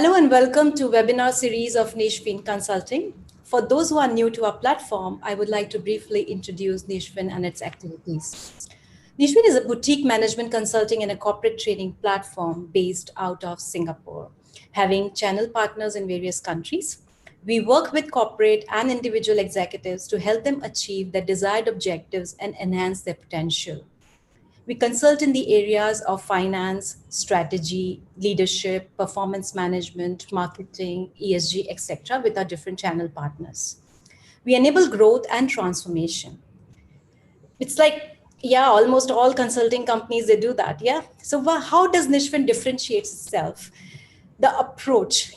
Hello and welcome to webinar series of Nishfin Consulting. For those who are new to our platform, I would like to briefly introduce Nishfin and its activities. Nishfin is a boutique management consulting and a corporate training platform based out of Singapore, having channel partners in various countries. We work with corporate and individual executives to help them achieve their desired objectives and enhance their potential. We consult in the areas of finance, strategy, leadership, performance management, marketing, ESG, etc., with our different channel partners. We enable growth and transformation. It's like, yeah, almost all consulting companies, they do that. Yeah. So how does Nishfin differentiates itself? The approach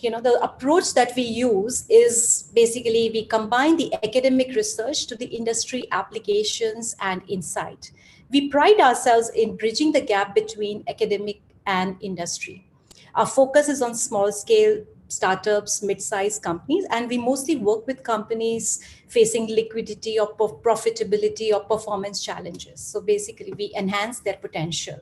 that we use is basically we combine the academic research to the industry applications and insight. We pride ourselves in bridging the gap between academic and industry. Our focus is on small scale startups, mid-sized companies, and we mostly work with companies facing liquidity or profitability or performance challenges. So basically we enhance their potential.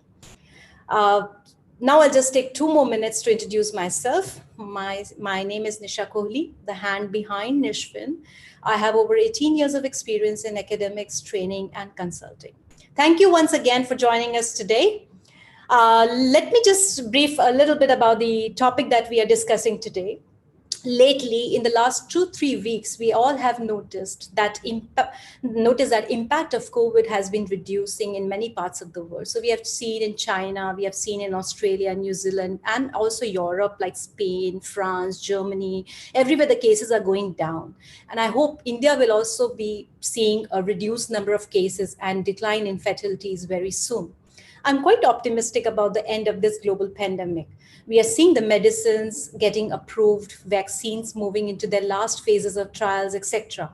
Now I'll just take 2 more minutes to introduce myself. My name is Nisha Kohli, the hand behind Nishfin. I have over 18 years of experience in academics, training, and consulting. Thank you once again for joining us today. Let me just brief a little bit about the topic that we are discussing today. Lately, in the last 2-3 weeks, we all have noticed that impact of COVID has been reducing in many parts of the world. So we have seen in China, we have seen in Australia, New Zealand, and also Europe, like Spain, France, Germany, everywhere the cases are going down. And I hope India will also be seeing a reduced number of cases and decline in fatalities very soon. I'm quite optimistic about the end of this global pandemic. We are seeing the medicines getting approved, vaccines moving into their last phases of trials, etc.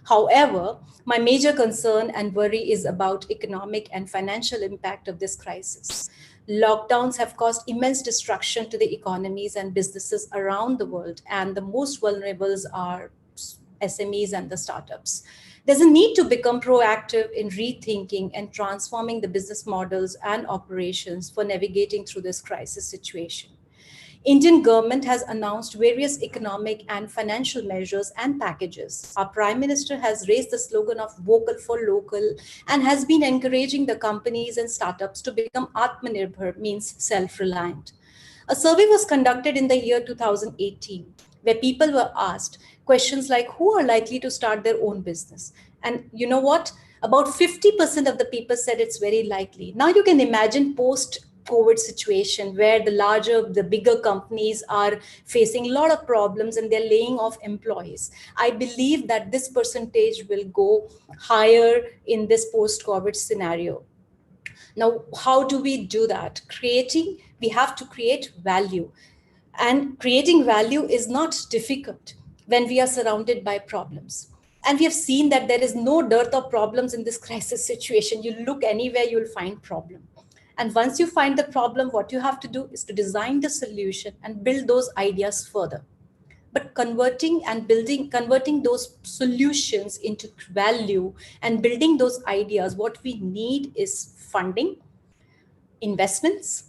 However, my major concern and worry is about economic and financial impact of this crisis. Lockdowns have caused immense destruction to the economies and businesses around the world, and the most vulnerable are SMEs and the startups. There's a need to become proactive in rethinking and transforming the business models and operations for navigating through this crisis situation. Indian government has announced various economic and financial measures and packages. Our Prime Minister has raised the slogan of vocal for local and has been encouraging the companies and startups to become Atmanirbhar, means self-reliant. A survey was conducted in the year 2018 where people were asked questions like who are likely to start their own business. And you know what? About 50% of the people said it's very likely. Now you can imagine post-COVID situation where the bigger companies are facing a lot of problems and they're laying off employees. I believe that this percentage will go higher in this post-COVID scenario. Now, how do we do that? We have to create value. And creating value is not difficult when we are surrounded by problems. And we have seen that there is no dearth of problems in this crisis situation. You look anywhere, you'll find problem. And once you find the problem, what you have to do is to design the solution and build those ideas further. But converting those solutions into value and building those ideas, what we need is funding, investments,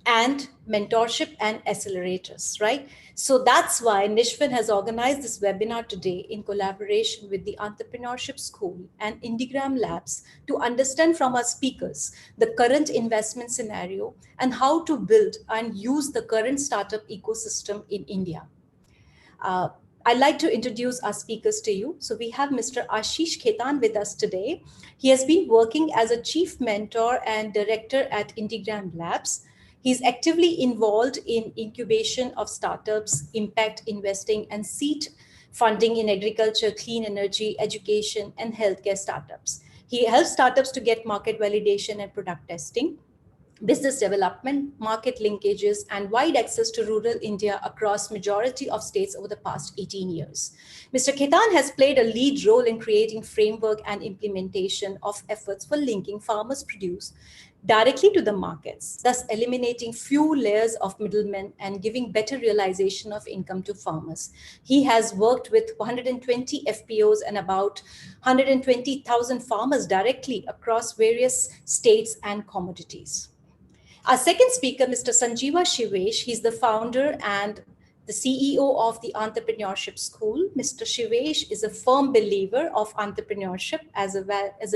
and mentorship and accelerators, right? So that's why Nishfin has organized this webinar today in collaboration with the Entrepreneurship School and Indigram Labs to understand from our speakers the current investment scenario and how to build and use the current startup ecosystem in India. I'd like to introduce our speakers to you. So we have Mr. Ashish Khetan with us today. He has been working as a chief mentor and director at Indigram Labs. He's actively involved in incubation of startups, impact investing, and seed funding in agriculture, clean energy, education, and healthcare startups. He helps startups to get market validation and product testing, business development, market linkages, and wide access to rural India across majority of states over the past 18 years. Mr. Khetan has played a lead role in creating framework and implementation of efforts for linking farmers' produce directly to the markets, thus eliminating few layers of middlemen and giving better realization of income to farmers. He has worked with 120 FPOs and about 120,000 farmers directly across various states and commodities. Our second speaker, Mr. Sanjeeva Shivesh, he's the founder and the CEO of the Entrepreneurship School. Mr. Shivesh is a firm believer of entrepreneurship as a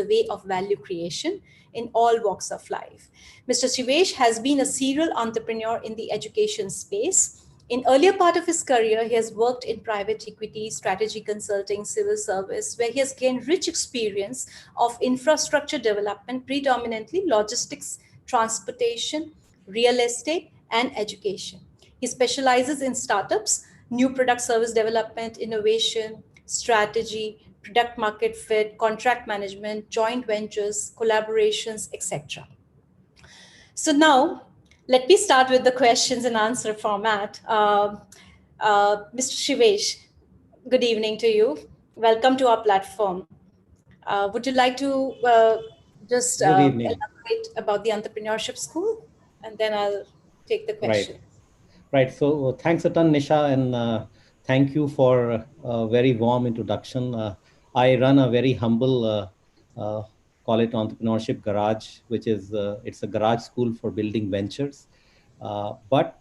way of value creation in all walks of life. Mr. Shivesh has been a serial entrepreneur in the education space. In earlier part of his career, he has worked in private equity, strategy consulting, civil service, where he has gained rich experience of infrastructure development, predominantly logistics, transportation, real estate, and education. He specializes in startups, new product service development, innovation, strategy, product market fit, contract management, joint ventures, collaborations, etc. So now, let me start with the questions and answer format. Mr. Shivesh, good evening to you. Welcome to our platform. Would you like to just Good evening. elaborate about the entrepreneurship school? And then I'll take the Right, question. right. So thanks a ton, Nisha, and thank you for a very warm introduction. I run a very humble, uh, call it entrepreneurship garage, which is it's a garage school for building ventures. But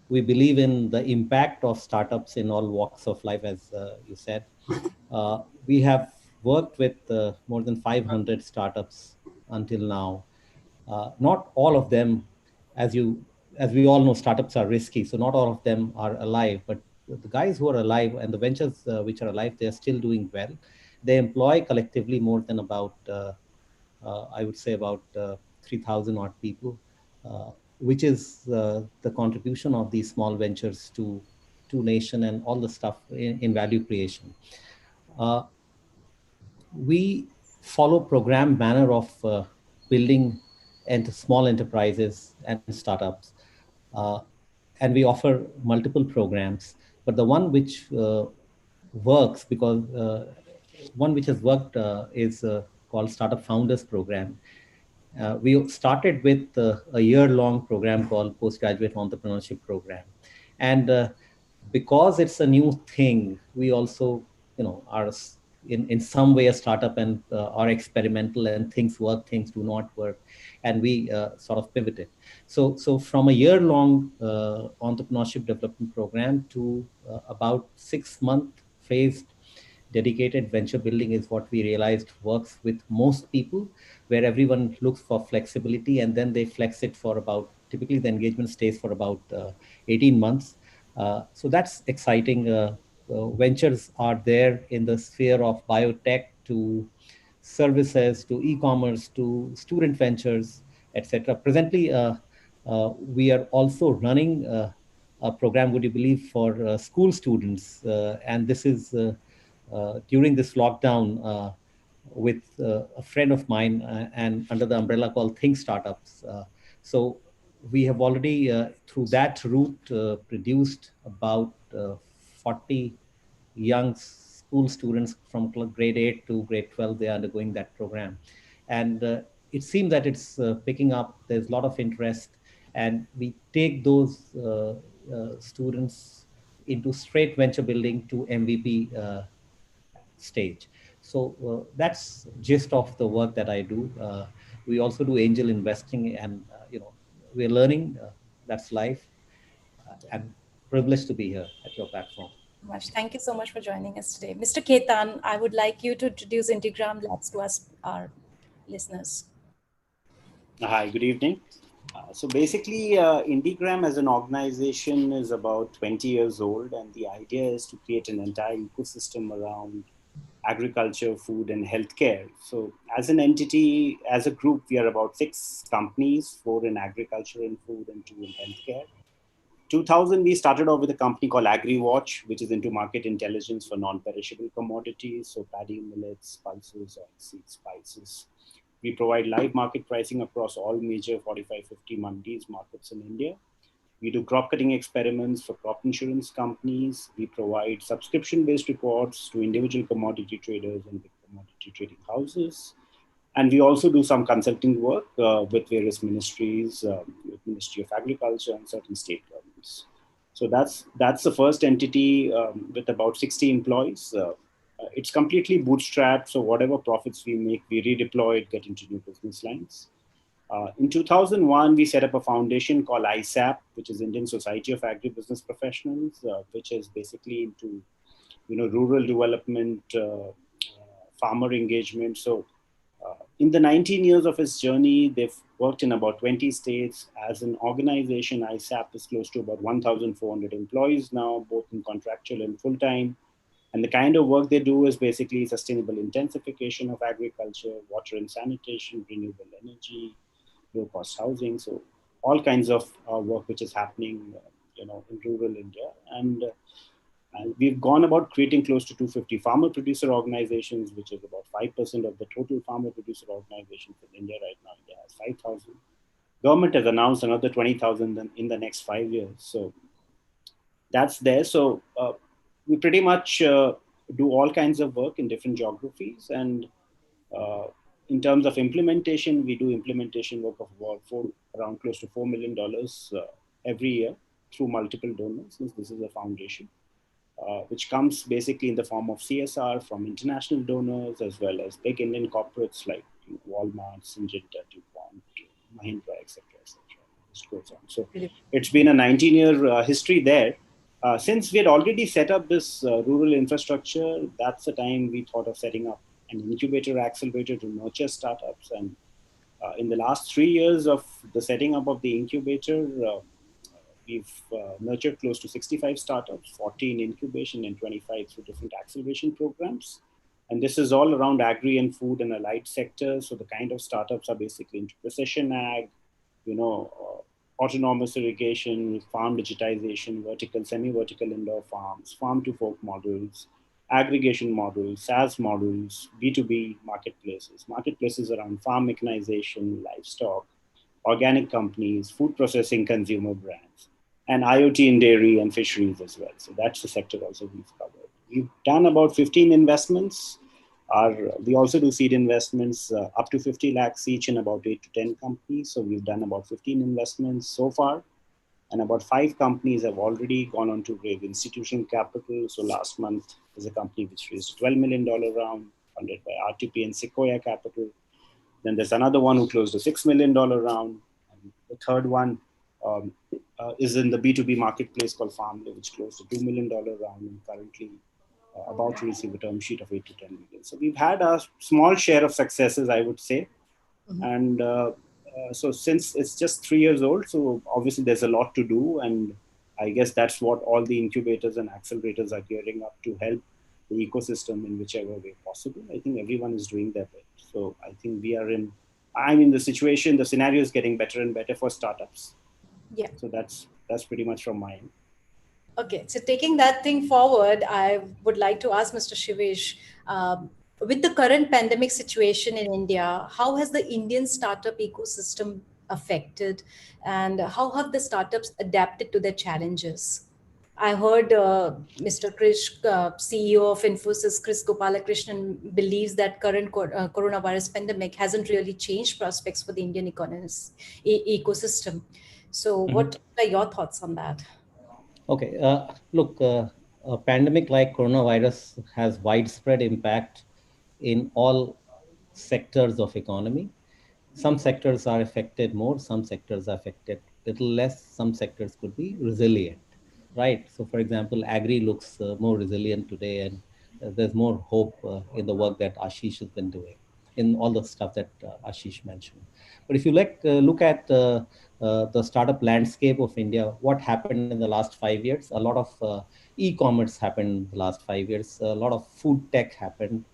we believe in the impact of startups in all walks of life, as you said. We have worked with more than 500 startups until now. Not all of them, as you as we all know, startups are risky, so not all of them are alive. But the guys who are alive and the ventures which are alive, they are still doing well. They employ collectively more than about I would say about 3,000 odd people, uh, which is the contribution of these small ventures to nation and all the stuff in value creation. Uh, we follow program manner of building and small enterprises and startups, uh, and we offer multiple programs. But the one which works because one which has worked is called Startup Founders Program. We started with a year-long program called Postgraduate Entrepreneurship Program, and because it's a new thing, we also, are in some way a startup and are experimental, and things work, things do not work, and we sort of pivoted. So from a year-long entrepreneurship development program to about 6 month phased dedicated venture building is what we realized works with most people, where everyone looks for flexibility and then they flex it for about, typically the engagement stays for about 18 months. So that's exciting. Ventures are there in the sphere of biotech to services to e-commerce to student ventures, etc. Presently, we are also running a program, would you believe, for school students, and this is during this lockdown with a friend of mine, and under the umbrella called Think Startups. So we have already, through that route, produced about 40 young school students from grade 8 to grade 12. They are undergoing that program. And it seems that it's picking up. There's a lot of interest. And we take those students into straight venture building to MVP stage. So that's gist of the work that I do. We also do angel investing, and we're learning. That's life, and privileged to be here at your platform. Much. Thank you so much for joining us today. Mr. Ketan, I would like you to introduce Integram Labs to us, our listeners. Hi, good evening. So basically, Indigram as an organization is about 20 years old, and the idea is to create an entire ecosystem around agriculture, food, and healthcare. So, as an entity, as a group, we are about 6 companies, 4 in agriculture and food, and 2 in healthcare. 2000, we started off with a company called AgriWatch, which is into market intelligence for non-perishable commodities, so paddy, millets, pulses, oilseeds, spices. We provide live market pricing across all major 45, 50 mandis markets in India. We do crop cutting experiments for crop insurance companies. We provide subscription-based reports to individual commodity traders and big commodity trading houses. And we also do some consulting work with various ministries, with Ministry of Agriculture and certain state governments. So that's the first entity with about 60 employees. It's completely bootstrapped, so whatever profits we make, we redeploy it, get into new business lines. In 2001, we set up a foundation called ISAP, which is Indian Society of Agribusiness Professionals, which is basically into rural development, farmer engagement. So in the 19 years of its journey, they've worked in about 20 states. As an organization, ISAP is close to about 1,400 employees now, both in contractual and full time. And the kind of work they do is basically sustainable intensification of agriculture, water and sanitation, renewable energy, low cost housing. So all kinds of work which is happening, in rural India. And we've gone about creating close to 250 farmer producer organizations, which is about 5% of the total farmer producer organizations in India right now. India has 5,000. Government has announced another 20,000 in the next 5 years. So that's there. So we pretty much do all kinds of work in different geographies. And uh, in terms of implementation, we do implementation work of around close to $4 million every year through multiple donors, since this is a foundation. Which comes basically in the form of CSR from international donors as well as big Indian corporates like Walmart, Syngenta, DuPont, Mahindra, etc., etc. Just goes on. So it's been a 19-year history there. Since we had already set up this rural infrastructure, that's the time we thought of setting up an incubator accelerator to nurture startups. And in the last 3 years of the setting up of the incubator, we've nurtured close to 65 startups, 40 in incubation and 25 through different acceleration programs. And this is all around agri and food and allied sectors. So the kind of startups are basically into precision ag, autonomous irrigation, farm digitization, vertical, semi-vertical indoor farms, farm to fork models, aggregation models, SaaS models, B2B marketplaces around farm mechanization, livestock, organic companies, food processing consumer brands, and IoT in dairy and fisheries as well. So that's the sector also we've covered. We've done about 15 investments. We also do seed investments up to 50 lakhs each in about 8 to 10 companies. So we've done about 15 investments so far. And about 5 companies have already gone on to raise institutional capital. So last month is a company which raised $12 million round funded by RTP and Sequoia Capital. Then there's another one who closed a $6 million round. And the third one is in the B2B marketplace called Farmlay, which closed a $2 million round and currently about to receive a term sheet of 8 to 10 million. So we've had a small share of successes, I would say. Mm-hmm. And so since it's just 3 years old, so obviously there's a lot to do. And I guess that's what all the incubators and accelerators are gearing up to help the ecosystem in whichever way possible. I think everyone is doing their bit. So I think the scenario is getting better and better for startups. Yeah. So that's pretty much from my end. Okay, so taking that thing forward, I would like to ask Mr. Shivesh, with the current pandemic situation in India, how has the Indian startup ecosystem affected, and how have the startups adapted to their challenges? I heard Mr. Krish, CEO of Infosys, Chris Gopalakrishnan, believes that current coronavirus pandemic hasn't really changed prospects for the Indian ecosystem. So, what are your thoughts on that? Okay, look, a pandemic like coronavirus has widespread impact in all sectors of economy. Some sectors are affected more, some sectors are affected little less, some sectors could be resilient, right? So for example, agri looks more resilient today, and there's more hope in the work that Ashish has been doing, in all the stuff that Ashish mentioned. But if you look at the startup landscape of India, what happened in the last 5 years? A lot of e-commerce happened in the last 5 years. A lot of food tech happened.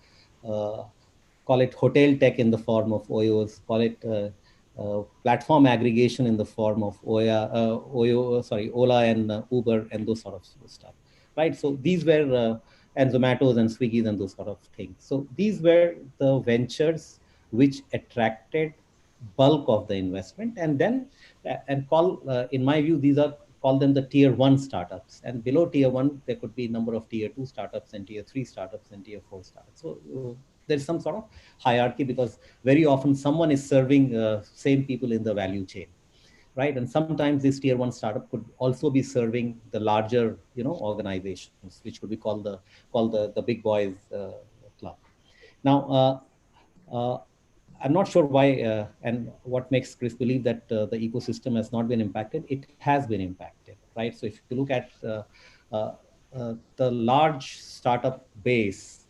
Uh, Call it hotel tech in the form of OYOs, call it platform aggregation in the form of Ola and Uber and those sort of stuff, right? So these were, and Zomatos and Swiggies and those sort of things. So these were the ventures which attracted bulk of the investment, and then in my view, these are call them the tier 1 startups, and below tier 1 there could be number of tier 2 startups and tier 3 startups and tier 4 startups. So there's some sort of hierarchy, because very often someone is serving same people in the value chain, right? And sometimes this tier 1 startup could also be serving the larger organizations, which could be called the big boys club. Now uh, I'm not sure why and what makes Chris believe that the ecosystem has not been impacted. It has been impacted, right? So if you look at uh, the large startup base,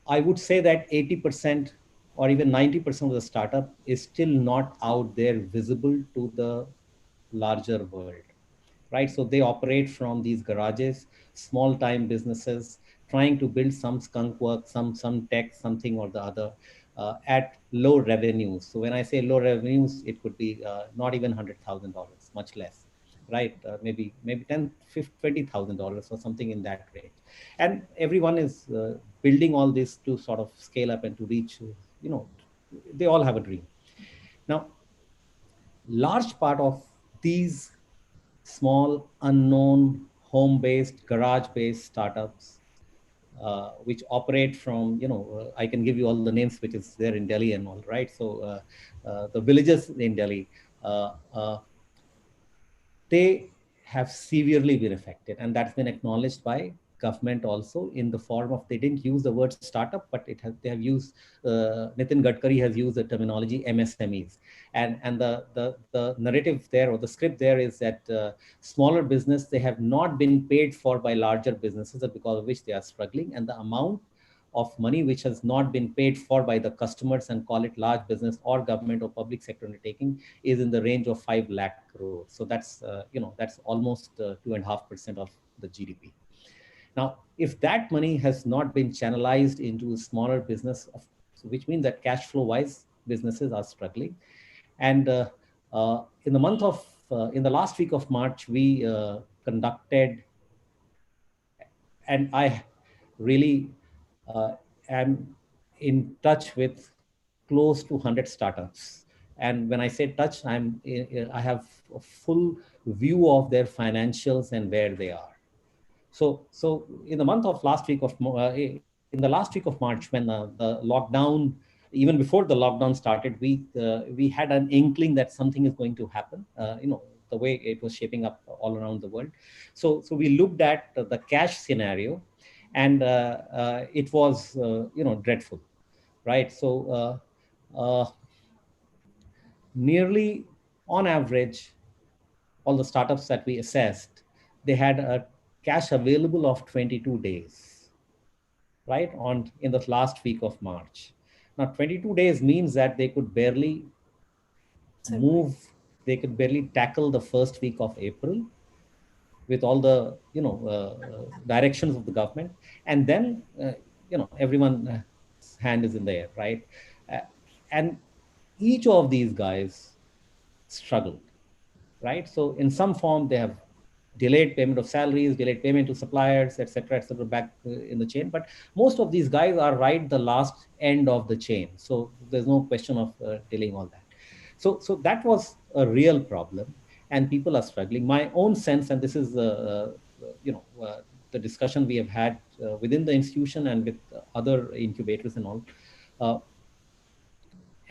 I would say that 80% or even 90% of the startup is still not out there visible to the larger world, right? So they operate from these garages, small time businesses, trying to build some skunk work, some tech, something or the other, at low revenues. So when I say low revenues, it could be not even $100,000, much less, right? Maybe 10, 50, $20,000 or something in that range. And everyone is building all this to sort of scale up and to reach, you know, they all have a dream. Now, large part of these small, unknown, home-based, garage-based startups, which operate from, I can give you all the names which is there in Delhi and all, right? So the villages in Delhi, they have severely been affected, and that's been acknowledged by government also in the form of, they didn't use the word startup, but they have used, Nitin Gadkari has used the terminology MSMEs, and the narrative there, or the script there, is that smaller business, they have not been paid for by larger businesses, because of which they are struggling, and the amount of money which has not been paid for by the customers, and call it large business or government or public sector undertaking, is in the range of 5 lakh crores. So that's almost 2.5% of the GDP. Now, if that money has not been channelized into smaller business, which means that cash flow wise, businesses are struggling. And in the last week of March, we conducted, and I really am in touch with close to 100 startups. And when I say touch, I have a full view of their financials and where they are. So in the month of last week of in the last week of March, when the lockdown, even before the lockdown started, we had an inkling that something is going to happen. The way it was shaping up all around the world. So we looked at the cash scenario, and it was dreadful, right? So nearly on average, all the startups that we assessed, they had a cash available of 22 days, right? In the last week of March. Now, 22 days means that they could barely Survive. move, they could barely tackle the first week of April with all the directions of the government, and then everyone's hand is in the air, right? Uh, and each of these guys struggled, right? So in some form, they have delayed payment of salaries, delayed payment to suppliers, et cetera, back in the chain. But most of these guys are right the last end of the chain. So there's no question of delaying all that. So that was a real problem, and people are struggling. My own sense, and this is the discussion we have had within the institution and with other incubators and all.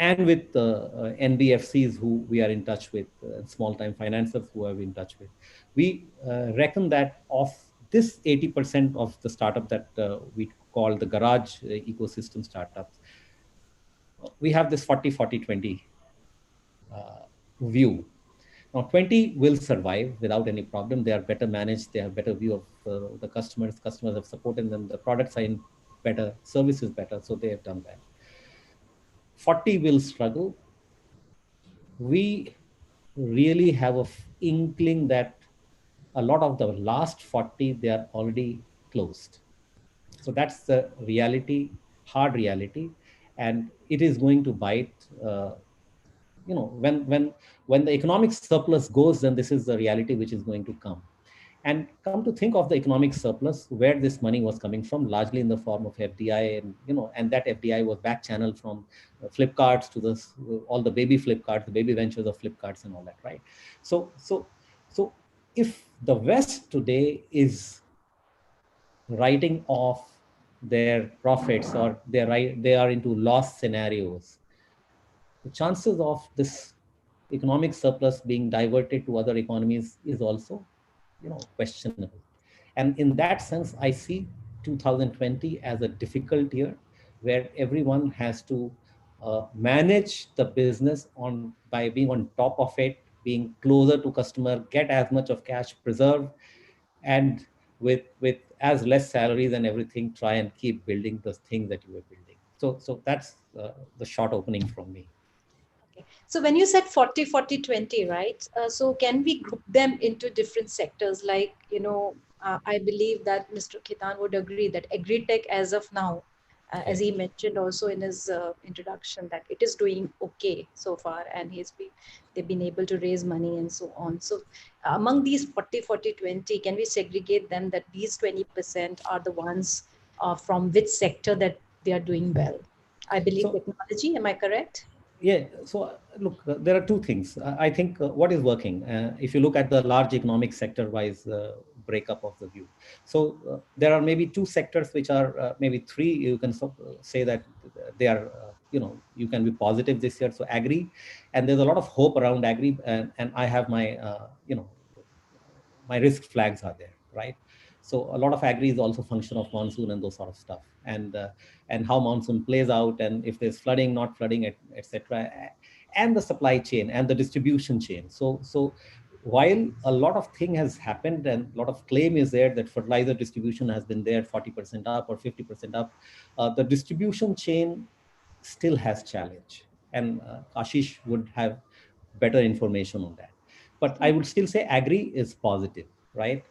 And with NBFCs who we are in touch with, small time financiers who are in touch with, we reckon that of this 80% of the startup that we call the garage ecosystem startups, we have this 40-40-20 view. Now, 20 will survive without any problem. They are better managed. They have better view of the customers. Customers have supported them. The products are in better, services better, so they have done well. 40 will struggle. We really have a inkling that a lot of the last 40, they are already closed. So that's the reality, hard reality, and it is going to bite. When the economic surplus goes, then this is the reality which is going to come. And come to think of the economic surplus, where this money was coming from, largely in the form of FDI, and that FDI was back channeled from Flipkarts to all the baby Flipkarts, the baby ventures of Flipkarts and all that, right? So if the West today is writing off their profits, or they are into loss scenarios, the chances of this economic surplus being diverted to other economies is also questionable. And in that sense, I see 2020 as a difficult year, where everyone has to manage the business on by being on top of it, being closer to customer, get as much of cash, preserve, and with as less salaries and everything, try and keep building the thing that you were building. So that's the short opening from me. Okay. So when you said 40, 40, 20, right? So can we group them into different sectors? Like, I believe that Mr. Khitan would agree that agri-tech as of now, as Yeah. he mentioned also in his introduction, that it is doing okay so far, and they've been able to raise money and so on. So among these 40, 40, 20, can we segregate them that these 20% are the ones from which sector that they are doing well? I believe So technology, am I correct? yeah, so look, there are two things. I think what is working, if you look at the large economic sector wise breakup of the view. So there are maybe two sectors which are maybe three, you can say that they are, you can be positive this year. So agri, and there's a lot of hope around agri, and I have my, my risk flags are there, right? So a lot of agri is also function of monsoon and those sort of stuff, and how monsoon plays out, and if there's flooding, not flooding, etc., and the supply chain and the distribution chain. So while a lot of thing has happened and a lot of claim is there that fertilizer distribution has been there 40% up or 50% up, the distribution chain still has challenge, and Ashish would have better information on that. But I would still say agri is positive, right?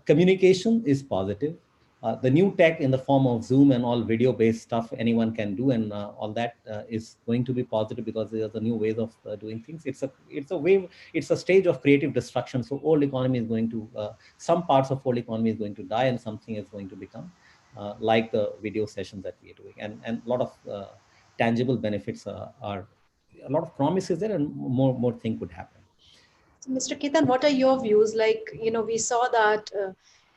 Communication is positive. The new tech in the form of Zoom and all video based stuff anyone can do, and all that is going to be positive because there's the new ways of doing things. It's a wave, it's a stage of creative destruction. So old economy is going to, some parts of old economy is going to die, and something is going to become like the video sessions that we are doing, and a lot of tangible benefits are, a lot of promises there, and more thing could happen. So, Mr. Ketan, what are your views? Like, we saw that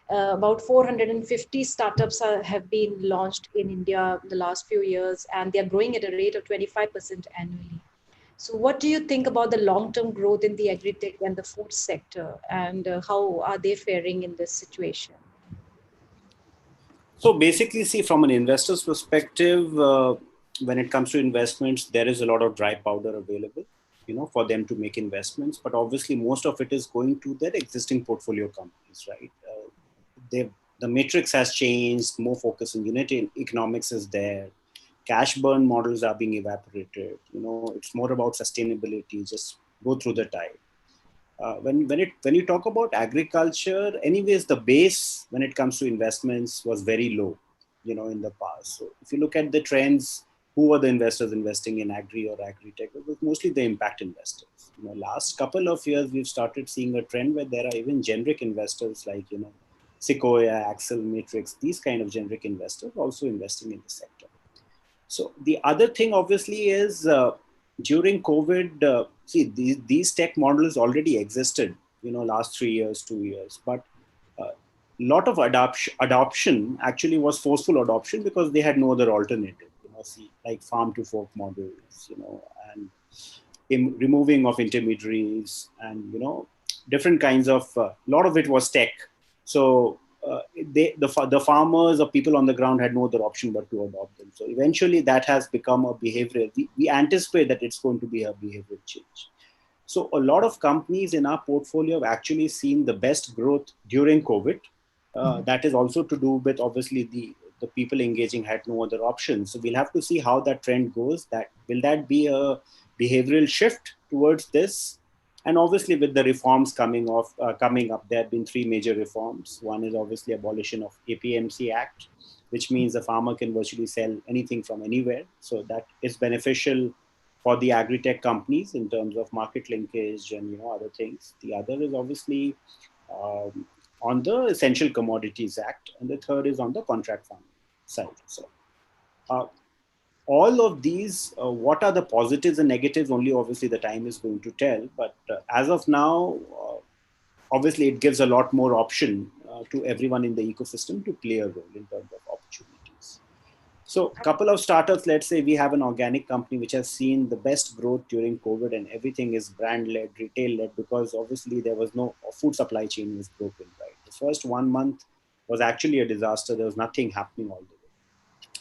about 450 startups have been launched in India in the last few years, and they are growing at a rate of 25% annually. So, what do you think about the long-term growth in the agri-tech and the food sector, and how are they faring in this situation? So basically, see, from an investor's perspective, when it comes to investments, there is a lot of dry powder available, for them to make investments. But obviously, most of it is going to their existing portfolio companies, right? The matrix has changed. More focus on unit economics is there. Cash burn models are being evaporated. It's more about sustainability. Just go through the tide. When you talk about agriculture, anyways, the base when it comes to investments was very low, in the past. So if you look at the trends, who were the investors investing in agri or agri-tech? It was mostly the impact investors. Last couple of years, we've started seeing a trend where there are even generic investors like, Sequoia, Axel, Matrix, these kind of generic investors also investing in the sector. So the other thing, obviously, is during COVID. See, these tech models already existed, last 3 years, 2 years, but a lot of adoption actually was forceful adoption because they had no other alternative. See, like farm to fork models, and removing of intermediaries, and different kinds of. Lot of it was tech. So the farmers or people on the ground had no other option but to adopt them. So eventually that has become a behavioral. We anticipate that it's going to be a behavioral change. So a lot of companies in our portfolio have actually seen the best growth during COVID. That is also to do with obviously the people engaging had no other options. So we'll have to see how that trend goes. That will that be a behavioral shift towards this? And obviously, with the reforms coming up, there have been three major reforms. One is obviously abolition of APMC Act, which means a farmer can virtually sell anything from anywhere. So that is beneficial for the agri-tech companies in terms of market linkage and other things. The other is obviously on the Essential Commodities Act, and the third is on the contract farming side. So. All of these, what are the positives and negatives? Only obviously the time is going to tell. But as of now, obviously it gives a lot more option to everyone in the ecosystem to play a role in terms of opportunities. So a couple of startups, let's say we have an organic company which has seen the best growth during COVID, and everything is brand-led, retail-led, because obviously there was no food supply chain was broken, right? The first 1 month was actually a disaster. There was nothing happening all the way.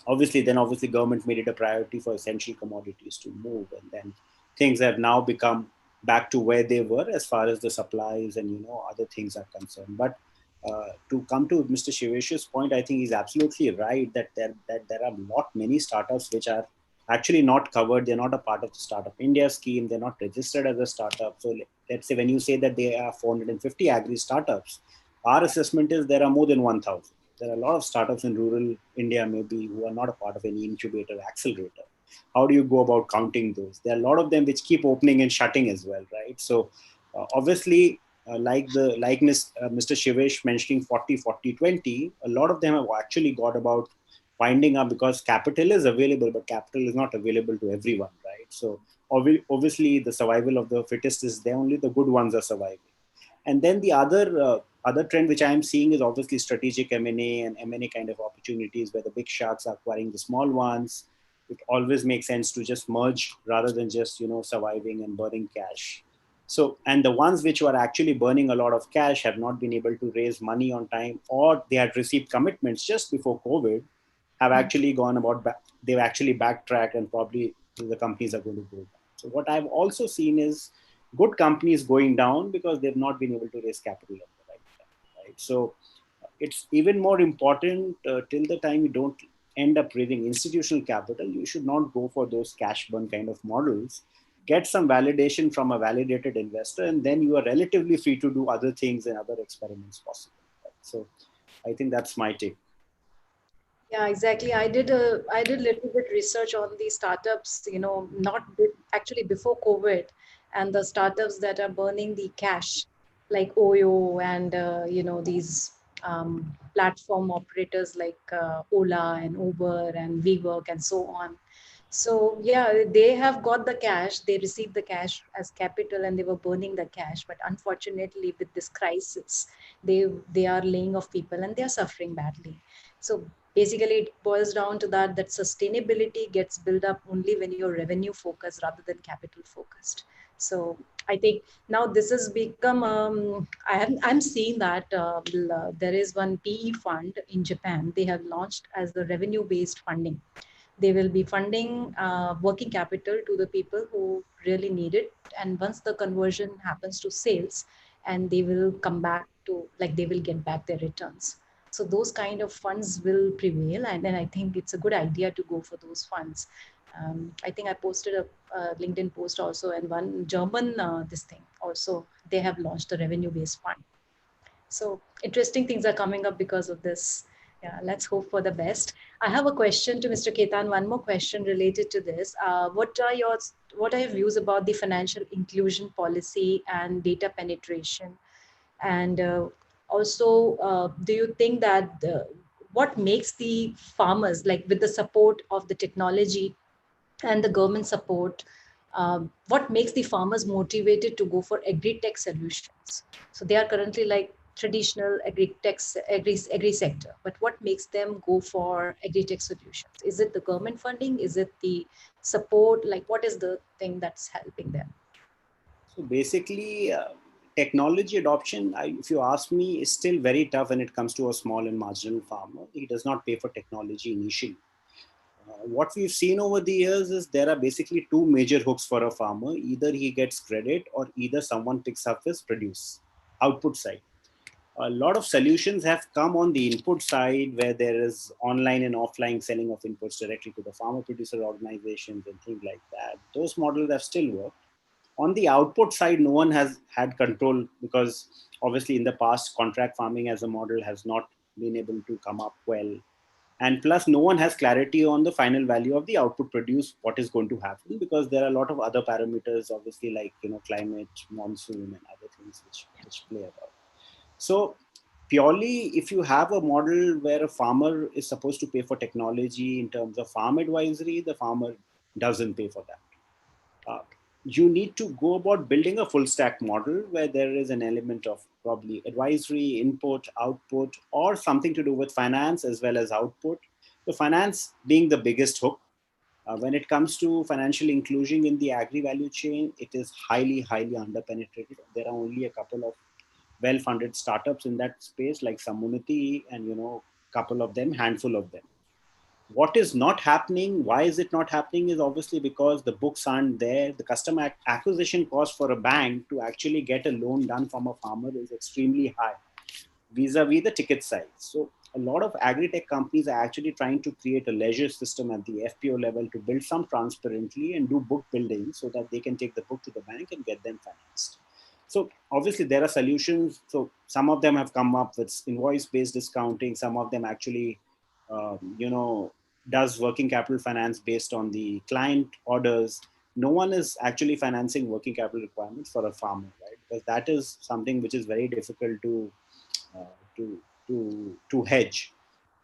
Obviously government made it a priority for essential commodities to move, and then things have now become back to where they were as far as the supplies and other things are concerned. But to come to Mr. Shivesh's point, I think he's absolutely right that there are many startups which are actually not covered. They're not a part of the Startup India scheme. They're not registered as a startup. So let's say when you say that there are 450 agri startups, our assessment is there are more than 1,000. There are a lot of startups in rural India maybe who are not a part of any incubator accelerator. How do you go about counting those? There are a lot of them which keep opening and shutting as well, right? So obviously, Mr. Shivesh mentioning 40, 40, 20, a lot of them have actually got about winding up because capital is available, but capital is not available to everyone, right? So obviously the survival of the fittest is there, only the good ones are surviving. And then the other trend which I am seeing is obviously strategic M&A and M&A kind of opportunities where the big sharks are acquiring the small ones. It always makes sense to just merge rather than just surviving and burning cash. So, and the ones which were actually burning a lot of cash have not been able to raise money on time, or they had received commitments just before COVID, have actually gone about they've actually backtracked, and probably the companies are going to go down. So what I've also seen is good companies going down because they've not been able to raise capital at the right time, right? So it's even more important, till the time you don't end up raising institutional capital, you should not go for those cash burn kind of models. Get some validation from a validated investor, and then you are relatively free to do other things and other experiments possible. Right? So I think that's my take. Yeah, exactly. I did little bit research on the startups, actually before COVID, and the startups that are burning the cash, like Oyo and these platform operators like Ola and Uber and WeWork and so on. So yeah, they have got the cash. They received the cash as capital, and they were burning the cash. But unfortunately, with this crisis, they are laying off people and they are suffering badly. So basically, it boils down to that sustainability gets built up only when you're revenue focused rather than capital focused. So I think now this has become I'm seeing that there is one PE fund in Japan. They have launched as the revenue based funding. They will be funding working capital to the people who really need it, and once the conversion happens to sales, and they will come back to, like, they will get back their returns. So those kind of funds will prevail, and then I think it's a good idea to go for those funds. I think I posted a LinkedIn post also, and one German this thing also, they have launched a revenue based fund. So interesting things are coming up because of this. Yeah, let's hope for the best. I have a question to Mr. Ketan. One more question related to this. What are your views about the financial inclusion policy and data penetration? And also, do you think that what makes the farmers, like with the support of the technology and the government support, what makes the farmers motivated to go for agri-tech solutions? So they are currently like traditional agri sector, but what makes them go for agri-tech solutions? Is it the government funding? Is it the support? Like, what is the thing that's helping them? So basically, technology adoption, if you ask me, is still very tough when it comes to a small and marginal farmer. He does not pay for technology initially. What we've seen over the years is there are basically two major hooks for a farmer. Either he gets credit, or either someone picks up his produce output side. A lot of solutions have come on the input side, where there is online and offline selling of inputs directly to the farmer producer organizations and things like that. Those models have still worked. On the output side, no one has had control, because obviously in the past, contract farming as a model has not been able to come up well. And plus, no one has clarity on the final value of the output produced, what is going to happen, because there are a lot of other parameters, obviously, like climate, monsoon, and other things which play about. So purely, if you have a model where a farmer is supposed to pay for technology in terms of farm advisory, the farmer doesn't pay for that. uh, you need to go about building a full stack model where there is an element of probably advisory, input, output, or something to do with finance as well as output. The finance being the biggest hook. When it comes to financial inclusion in the agri value chain, it is highly, highly underpenetrated. There are only a couple of well-funded startups in that space, like Samunati, and couple of them, handful of them. What is not happening, why is it not happening, is obviously because the books aren't there. The customer acquisition cost for a bank to actually get a loan done from a farmer is extremely high vis-a-vis the ticket size. So a lot of agri-tech companies are actually trying to create a leisure system at the FPO level to build some transparently and do book building so that they can take the book to the bank and get them financed. So obviously there are solutions. So some of them have come up with invoice-based discounting. Some of them actually, you know, does working capital finance based on the client orders. No one is actually financing working capital requirements for a farmer, right? Because that is something which is very difficult uh, to to hedge.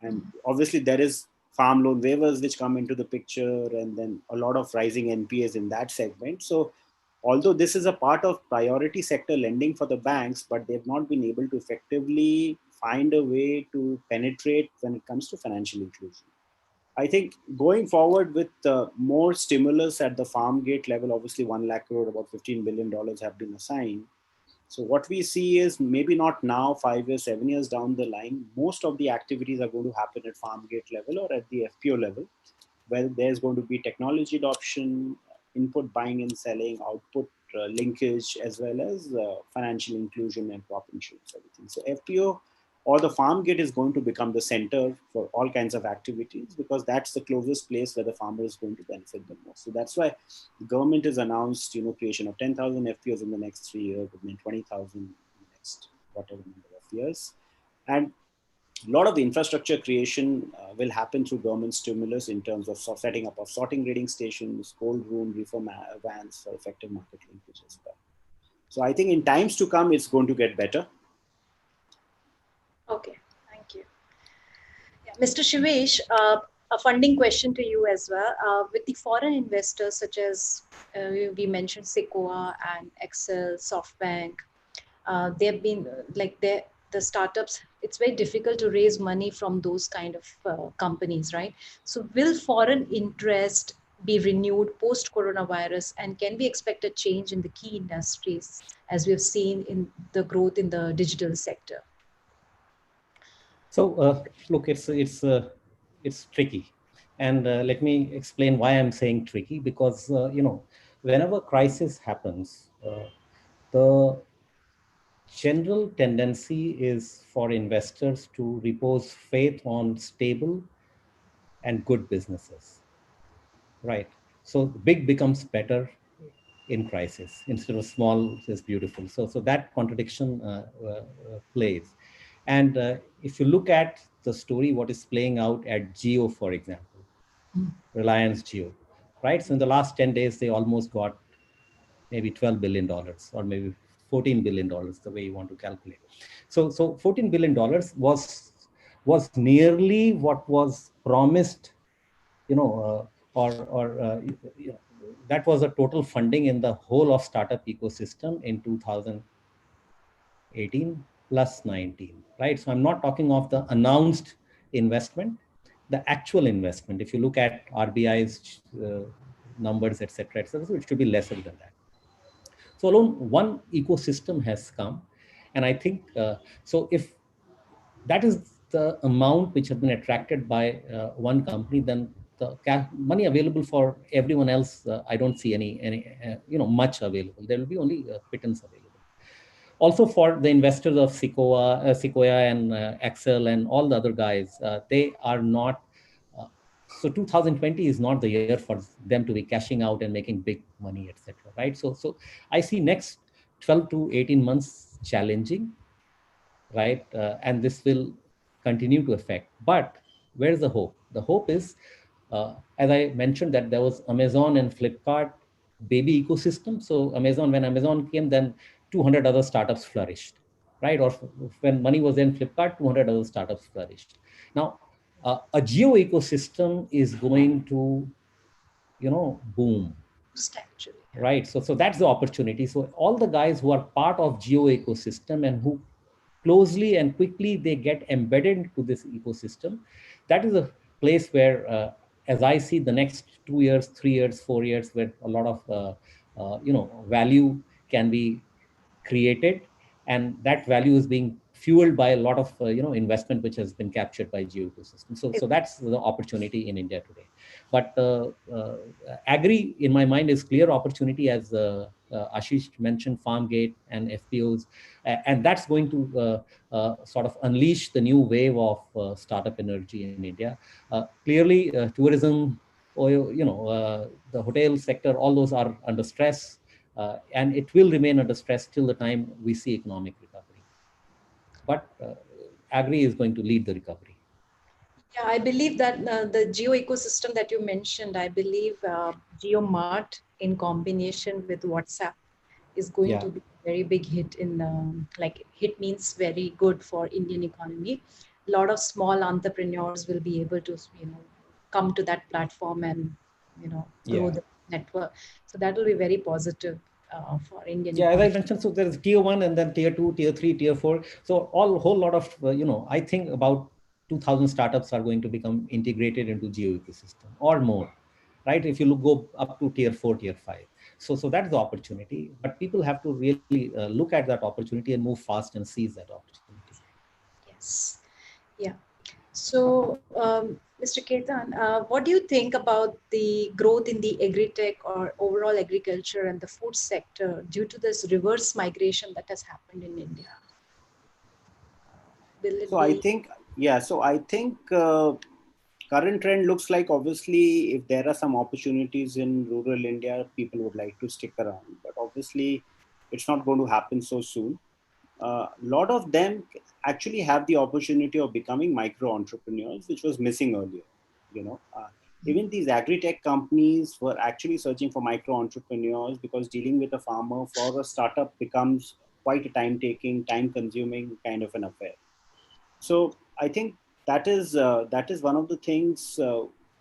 And obviously there is farm loan waivers which come into the picture, and then a lot of rising NPAs in that segment. So although this is a part of priority sector lending for the banks, but they've not been able to effectively find a way to penetrate when it comes to financial inclusion. I think going forward with more stimulus at the farm gate level, obviously 1 lakh crore, about $15 billion have been assigned. So what we see is maybe not now, 5 years, 7 years down the line, most of the activities are going to happen at farm gate level or at the FPO level, where there's going to be technology adoption, input buying and selling, output linkage, as well as financial inclusion and crop insurance, everything. So FPO or the farm gate is going to become the center for all kinds of activities, because that's the closest place where the farmer is going to benefit the most. So that's why the government has announced, creation of 10,000 FPOs in the next 3 years, and then 20,000 in the next whatever number of years. And a lot of the infrastructure creation will happen through government stimulus in terms of setting up of sorting grading stations, cold room, reform vans for effective market linkage as well. So I think in times to come, it's going to get better. Okay, thank you. Yeah. Mr. Shivesh, a funding question to you as well. With the foreign investors such as we mentioned Sequoia and Excel, SoftBank, they've been the startups, it's very difficult to raise money from those kind of companies, right? So will foreign interest be renewed post coronavirus, and can we expect a change in the key industries as we've seen in the growth in the digital sector? So look, it's tricky, and let me explain why I'm saying tricky. Because whenever crisis happens, the general tendency is for investors to repose faith on stable and good businesses, right? So big becomes better in crisis instead of small is beautiful. So that contradiction plays. And if you look at the story, what is playing out at Geo, for example, Reliance Geo, right? So in the last 10 days, they almost got maybe $12 billion, or maybe $14 billion, the way you want to calculate. So $14 billion was nearly what was promised, or that was the total funding in the whole of startup ecosystem in 2018 plus 19, right? So I'm not talking of the announced investment, the actual investment. If you look at RBI's numbers, etc., etc., so it should be lesser than that. So alone one ecosystem has come, and I think so. If that is the amount which has been attracted by one company, then the money available for everyone else, I don't see any much available. There will be only pittance available. Also for the investors of Sequoia and Excel and all the other guys, they are not. Uh, so 2020 is not the year for them to be cashing out and making big money, etc. Right? So I see next 12 to 18 months challenging, right? And this will continue to affect. But where's the hope? The hope is, as I mentioned, that there was Amazon and Flipkart baby ecosystem. So when Amazon came, then 200 other startups flourished, right? Or when money was in Flipkart, 200 other startups flourished. Now, a geo ecosystem is going to, boom, Actually, yeah. right? So that's the opportunity. So all the guys who are part of geo ecosystem and who closely and quickly they get embedded into this ecosystem, that is a place where, as I see, the next 2 years, 3 years, 4 years, where a lot of value can be created, and that value is being fueled by a lot of investment which has been captured by geo ecosystem. So that's the opportunity in India today. But agri, in my mind, is clear opportunity, as Ashish mentioned, farm gate and FPOs, and that's going to sort of unleash the new wave of startup energy in India. Clearly, tourism, or the hotel sector, all those are under stress, and it will remain under stress till the time we see economic recovery. But agri is going to lead the recovery. Yeah, I believe that the geo ecosystem that you mentioned, I believe Geo Mart in combination with WhatsApp is going Yeah. to be a very big hit in like hit means very good for Indian economy. A lot of small entrepreneurs will be able to come to that platform and grow Yeah. the network. So that will be very positive for Indian Yeah, as I economy. mentioned, so there's tier one and then tier two, tier three, tier four. So all whole lot of I think about 2,000 startups are going to become integrated into geo ecosystem or more, right? If you go up to tier four, tier five. So that's the opportunity. But people have to really look at that opportunity and move fast and seize that opportunity. Yes. Yeah. So, Mr. Ketan, what do you think about the growth in the agri-tech or overall agriculture and the food sector due to this reverse migration that has happened in India? Will it So I be? think, yeah, so I think current trend looks like, obviously, if there are some opportunities in rural India, people would like to stick around. But obviously, it's not going to happen so soon. A lot of them actually have the opportunity of becoming micro entrepreneurs, which was missing earlier. You know, even these agri-tech companies were actually searching for micro entrepreneurs, because dealing with a farmer for a startup becomes quite a time-taking, time-consuming kind of an affair. So I think that is one of the things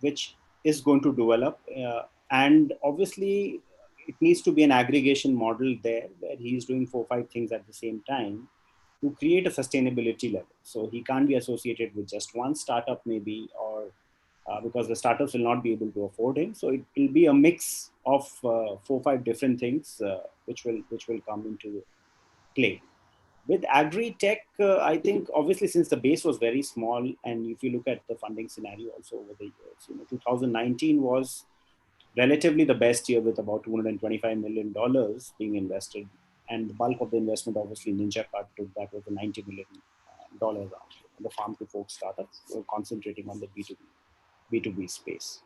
which is going to develop, and obviously it needs to be an aggregation model there, where he is doing 4 or 5 things at the same time to create a sustainability level. So he can't be associated with just one startup, maybe, or because the startups will not be able to afford him. So it will be a mix of 4 or 5 different things which will come into play. With agri tech, I think, obviously, since the base was very small, and if you look at the funding scenario also over the years, 2019 was relatively the best year, with about $225 million being invested, and the bulk of the investment, obviously, Ninja Card took, that was the $90 million round. The farm to fork startups were concentrating on the B2B space.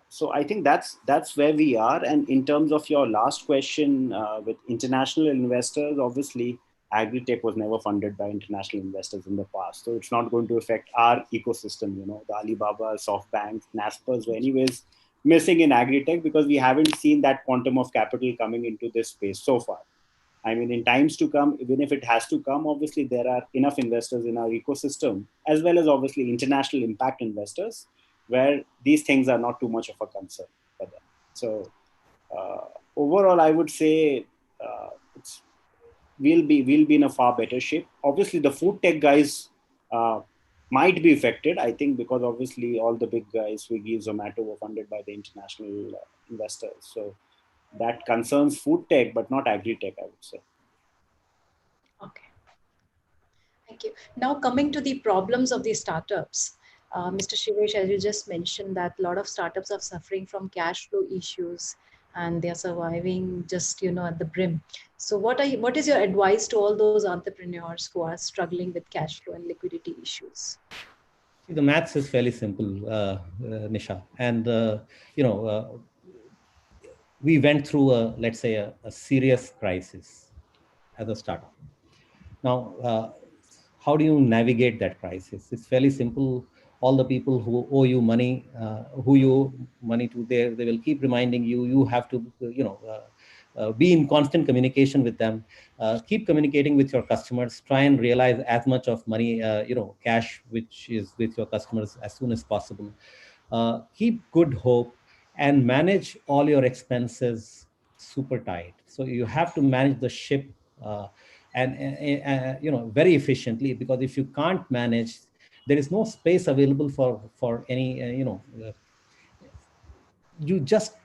So I think that's where we are. And in terms of your last question, with international investors, obviously, agri-tech was never funded by international investors in the past, so it's not going to affect our ecosystem. The Alibaba, SoftBank, Naspers were anyways missing in agri-tech, because we haven't seen that quantum of capital coming into this space so far. I mean, in times to come, even if it has to come, obviously there are enough investors in our ecosystem, as well as obviously international impact investors, where these things are not too much of a concern for them. So overall, I would say it's we'll be in a far better shape. Obviously, the food tech guys uh, might be affected, I think, because obviously all the big guys, Swiggy, Zomato, were funded by the international investors. So that concerns food tech, but not agri tech, I would say. Okay. Thank you. Now coming to the problems of the startups, Mr. Shivesh, as you just mentioned, that a lot of startups are suffering from cash flow issues, and they are surviving just at the brim. So what is your advice to all those entrepreneurs who are struggling with cash flow and liquidity issues? See, the maths is fairly simple, Nisha, and we went through let's say a serious crisis as a startup. Now, how do you navigate that crisis? It's fairly simple. All the people who owe you money, who you owe money to, they will keep reminding you. You have to, be in constant communication with them. Keep communicating with your customers. Try and realize as much of money, cash, which is with your customers as soon as possible. Keep good hope and manage all your expenses super tight. So you have to manage the ship, and very efficiently, because if you can't manage, there is no space available for any you just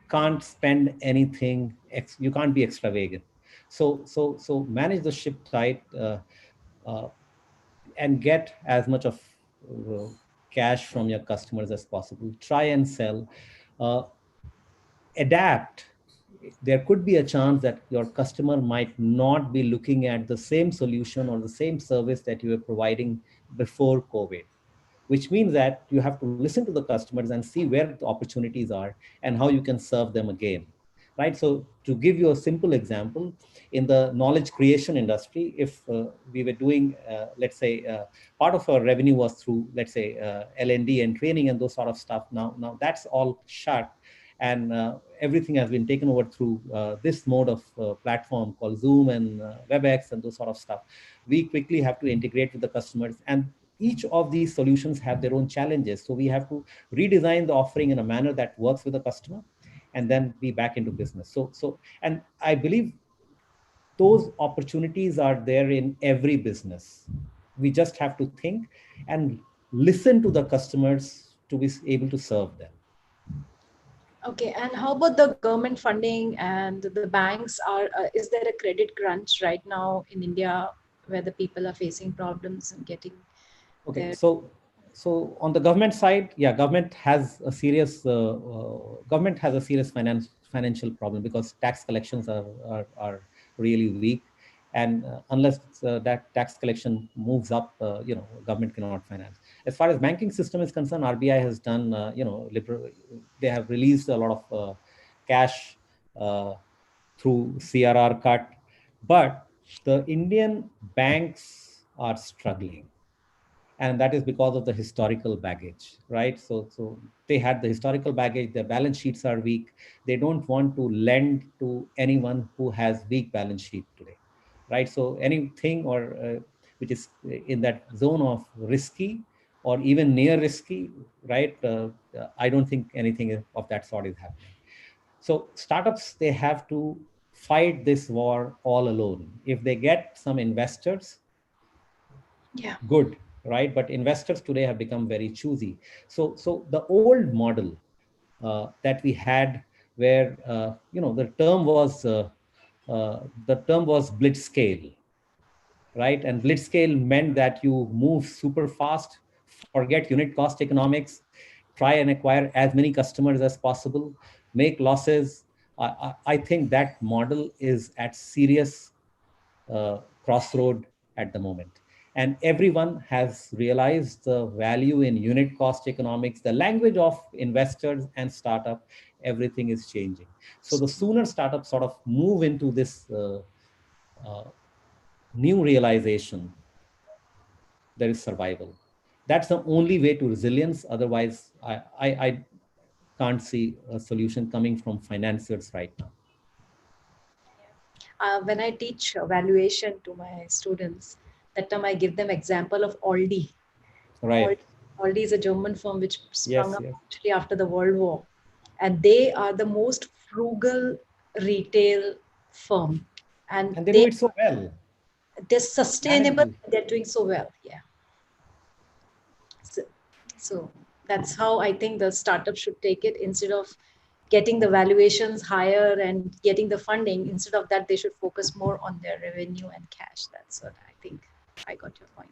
can't spend anything. You can't be extravagant. So manage the ship tight. uh, and get as much of uh, cash from your customers as possible. Try and sell, uh, adapt. There could be a chance that your customer might not be looking at the same solution or the same service that you were providing before COVID, which means that you have to listen to the customers and see where the opportunities are and how you can serve them again. Right. So, to give you a simple example, in the knowledge creation industry, if we were doing, let's say, part of our revenue was through, let's say, L&D and training and those sort of stuff. Now that's all shut, and everything has been taken over through this mode of platform called Zoom and WebEx and those sort of stuff. We quickly have to integrate with the customers, and each of these solutions have their own challenges. So we have to redesign the offering in a manner that works with the customer, and then be back into business. And I believe those opportunities are there in every business. We just have to think and listen to the customers to be able to serve them. Okay, and how about the government funding and the banks are, is there a credit crunch right now in India where the people are facing problems and getting Okay, their... so on the government side, yeah, government has a serious financial problem because tax collections are really weak, and unless that tax collection moves up, government cannot finance. As far as banking system is concerned, RBI has done, they have released a lot of cash uh, through CRR cut, but the Indian banks are struggling, and that is because of the historical baggage, right? So they had the historical baggage. Their balance sheets are weak. They don't want to lend to anyone who has weak balance sheet today, right? So anything or which is in that zone of risky or even near risky, right? I don't think anything of that sort is happening. So startups, they have to fight this war all alone. If they get some investors, Yeah. good, right? But investors today have become very choosy. So the old model that we had, where the term was blitzscale, right? And blitzscale meant that you move super fast, forget unit cost economics, try and acquire as many customers as possible, make losses. I think that model is at serious crossroad at the moment. And everyone has realized the value in unit cost economics, the language of investors and startup, everything is changing. So the sooner startups sort of move into this uh, new realization, there is survival. That's the only way to resilience. Otherwise, I can't see a solution coming from financiers right now. When I teach valuation to my students, that time I give them example of Aldi. Right. Aldi is a German firm which sprung Yes, up yes. actually after the World War, and they are the most frugal retail firm, and And they do it so well. they're They manage sustainable. this. They're doing so well. Yeah. So, so that's how I think the startup should take it. Instead of getting the valuations higher and getting the funding, instead of that, they should focus more on their revenue and cash. That's what I think. I got your point.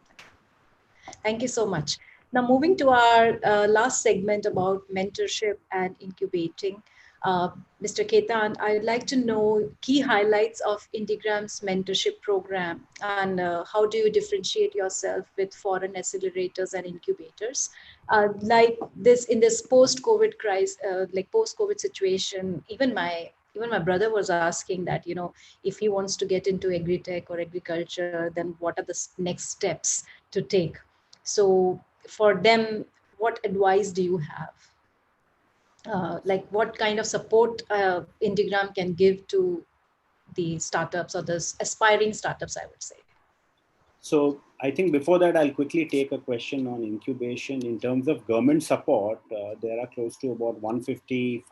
Thank you so much. Now, moving to our last segment about mentorship and incubating. Uh, Mr. Ketan, I'd like to know key highlights of Indigram's mentorship program, and how do you differentiate yourself with foreign accelerators and incubators? Like this, in this post-COVID crisis, like post-COVID situation, even my brother was asking that, if he wants to get into agri-tech or agriculture, then what are the next steps to take? So for them, what advice do you have? Like what kind of support Indigram can give to the startups or the aspiring startups, I would say. So I think before that, I'll quickly take a question on incubation. In terms of government support, there are close to about 150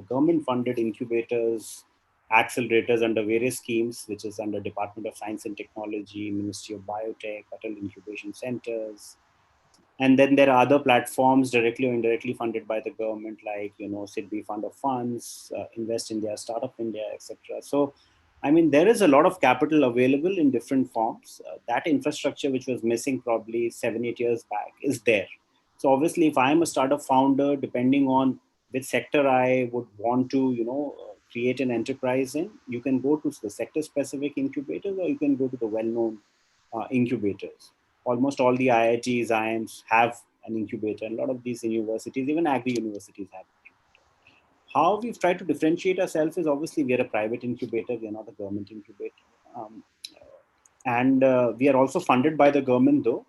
government-funded incubators, accelerators under various schemes, which is under Department of Science and Technology, Ministry of Biotech, Atal Incubation Centers. And then there are other platforms directly or indirectly funded by the government, like, SIDBI Fund of Funds, Invest India, Startup India, etc. So I mean, there is a lot of capital available in different forms. That infrastructure, which was missing probably 7, 8 years back, is there. So obviously, if I'm a startup founder, depending on which sector I would want to, create an enterprise in, you can go to the sector-specific incubators, or you can go to the well-known incubators. Almost all the IITs, IIMs have an incubator, and a lot of these universities, even agri universities, have. How we've tried to differentiate ourselves is obviously we are a private incubator, we are not a government incubator. And we are also funded by the government though.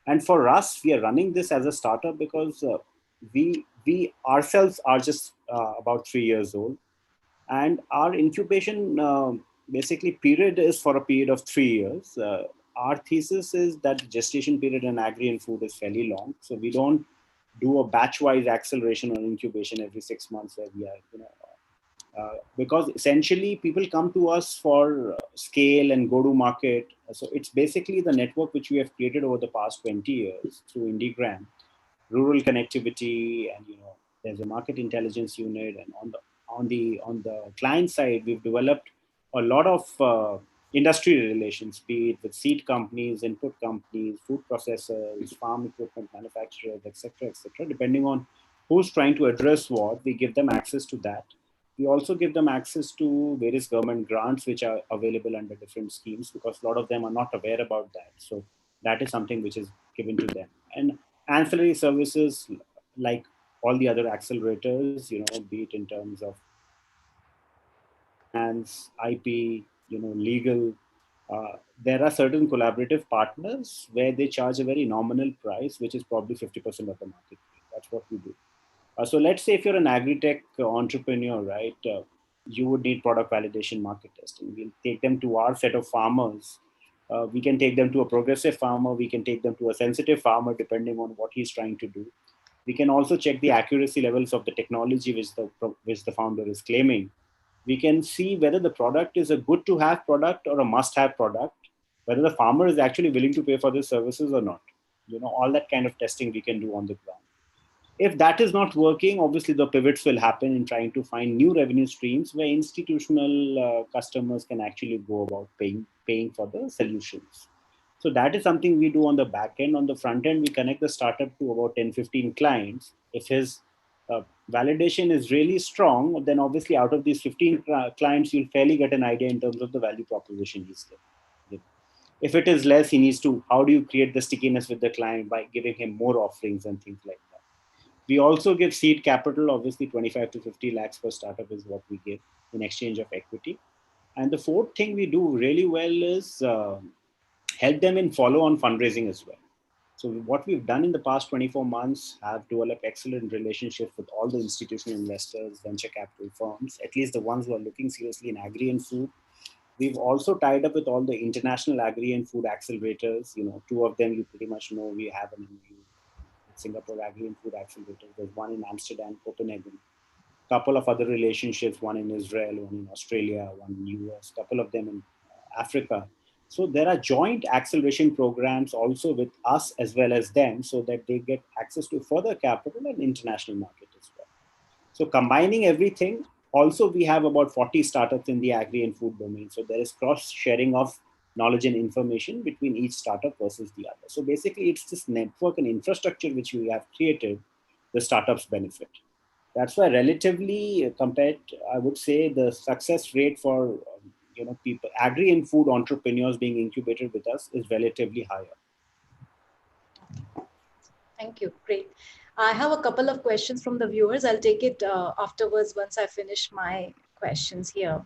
And for us, we are running this as a startup because we ourselves are just about 3 years old. And our incubation basically period is for a period of 3 years. Our thesis is that the gestation period in agri and food is fairly long. So we don't do a batch-wise acceleration or incubation every 6 months where we are, because essentially people come to us for scale and go to market. So it's basically the network which we have created over the past 20 years through IndiGram, rural connectivity, and there's a market intelligence unit, and on the client side we've developed a lot of industry relations, be it with seed companies, input companies, food processors, farm equipment manufacturers, etc., etc. Depending on who's trying to address what, we give them access to that. We also give them access to various government grants which are available under different schemes, because a lot of them are not aware about that. So that is something which is given to them. And ancillary services, like all the other accelerators, be it in terms of finance, IP, legal. There are certain collaborative partners where they charge a very nominal price, which is probably 50% of the market rate. That's what we do. So let's say if you're an agri-tech entrepreneur, right, you would need product validation, market testing. We'll take them to our set of farmers. We can take them to a progressive farmer. We can take them to a sensitive farmer, depending on what he's trying to do. We can also check the accuracy levels of the technology which the founder is claiming. We can see whether the product is a good to have product or a must have product, whether the farmer is actually willing to pay for these services or not. All that kind of testing we can do on the ground. If that is not working, obviously the pivots will happen in trying to find new revenue streams where institutional customers can actually go about paying for the solutions. So that is something we do on the back end. On the front end, we connect the startup to about 10, 15 clients. If his validation is really strong, then obviously out of these 15 clients, you'll fairly get an idea in terms of the value proposition he's giving. If it is less, he needs to, how do you create the stickiness with the client by giving him more offerings and things like that. We also give seed capital, obviously 25 to 50 lakhs per startup is what we give in exchange of equity. And the fourth thing we do really well is help them in follow-on fundraising as well. So what we've done in the past 24 months have developed excellent relationships with all the institutional investors, venture capital firms, at least the ones who are looking seriously in agri and food. We've also tied up with all the international agri and food accelerators. Two of them you pretty much know. We have an MOU, Singapore Agri and Food Accelerators. There's one in Amsterdam, Copenhagen. Couple of other relationships, one in Israel, one in Australia, one in US, couple of them in Africa. So there are joint acceleration programs also with us as well as them, so that they get access to further capital and international market as well. So combining everything, also we have about 40 startups in the agri and food domain. So there is cross sharing of knowledge and information between each startup versus the other. So basically it's this network and infrastructure which we have created, the startups benefit. That's why relatively compared, I would say the success rate for people, agri and food entrepreneurs being incubated with us is relatively higher. Thank you. Great. I have a couple of questions from the viewers. I'll take it afterwards once I finish my questions here.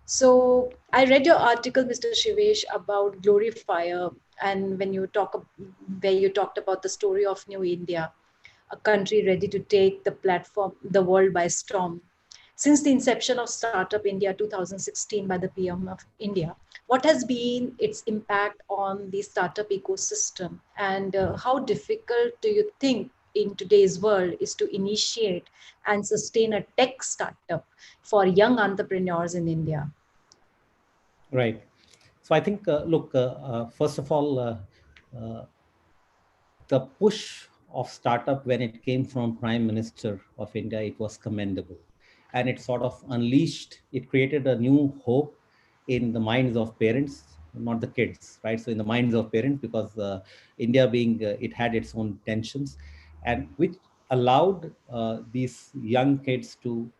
So I read your article, Mr. Shivesh, about Glorifier, and where you talked about the story of New India, a country ready to take the world by storm. Since the inception of Startup India 2016 by the PM of India, what has been its impact on the startup ecosystem, and how difficult do you think in today's world is to initiate and sustain a tech startup for young entrepreneurs in India? Right. So I think, look, first of all, the push of startup when it came from Prime Minister of India, it was commendable, and it sort of unleashed. It created a new hope in the minds of parents, not the kids, right? So in the minds of parents, because India being, it had its own tensions, and which allowed these young kids to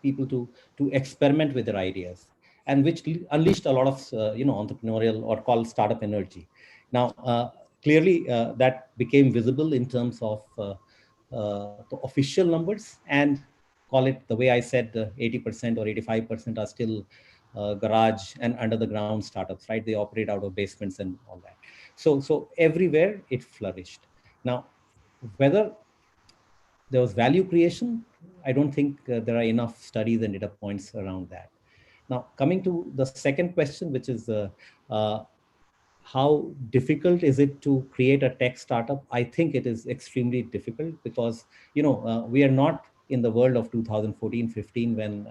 people to experiment with their ideas, and which unleashed a lot of entrepreneurial or called startup energy. Now clearly that became visible in terms of the official numbers, and call it the way I said, 80% or 85% are still garage and under the ground startups, right? They operate out of basements and all that. So everywhere it flourished. Now, whether there was value creation, I don't think there are enough studies and data points around that. Now, coming to the second question, which is uh, how difficult is it to create a tech startup? I think it is extremely difficult because, we are not in the world of 2014, 15 when,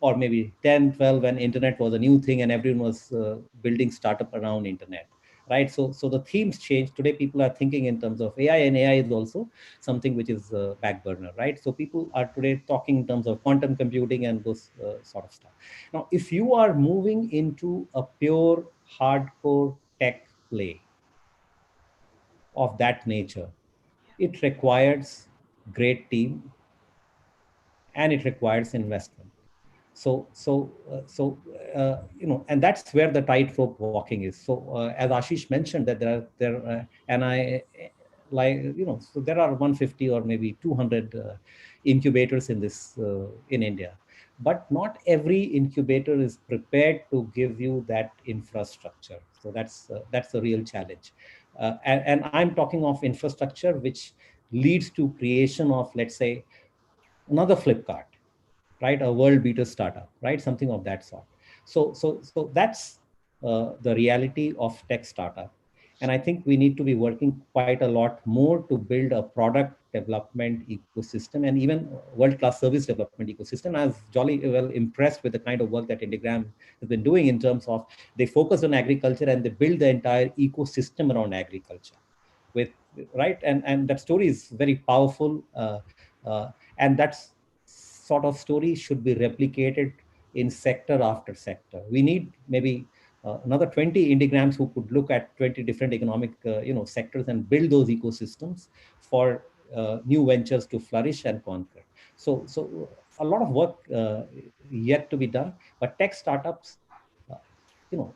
or maybe 10, 12 when internet was a new thing and everyone was building startup around internet, right? So the themes change. Today, people are thinking in terms of AI, and AI is also something which is back burner, right? So people are today talking in terms of quantum computing and those sort of stuff. Now, if you are moving into a pure hardcore tech play of that nature, it requires great team and it requires investment. So and that's where the tightrope walking is. So as Ashish mentioned, that and I like, so there are 150 or maybe 200 incubators in this in India, but not every incubator is prepared to give you that infrastructure. So that's the real challenge, and I'm talking of infrastructure which leads to creation of, let's say, another Flipkart, right? A world beater startup, right? Something of that sort. So that's the reality of tech startup. And I think we need to be working quite a lot more to build a product development ecosystem and even world-class service development ecosystem. I was jolly well impressed with the kind of work that Indigram has been doing in terms of they focus on agriculture and they build the entire ecosystem around agriculture with, right? And that story is very powerful. And that's sort of story should be replicated in sector after sector. We need maybe another 20 Indigrams who could look at 20 different economic sectors and build those ecosystems for new ventures to flourish and conquer. So a lot of work yet to be done, but tech startups, uh, you know,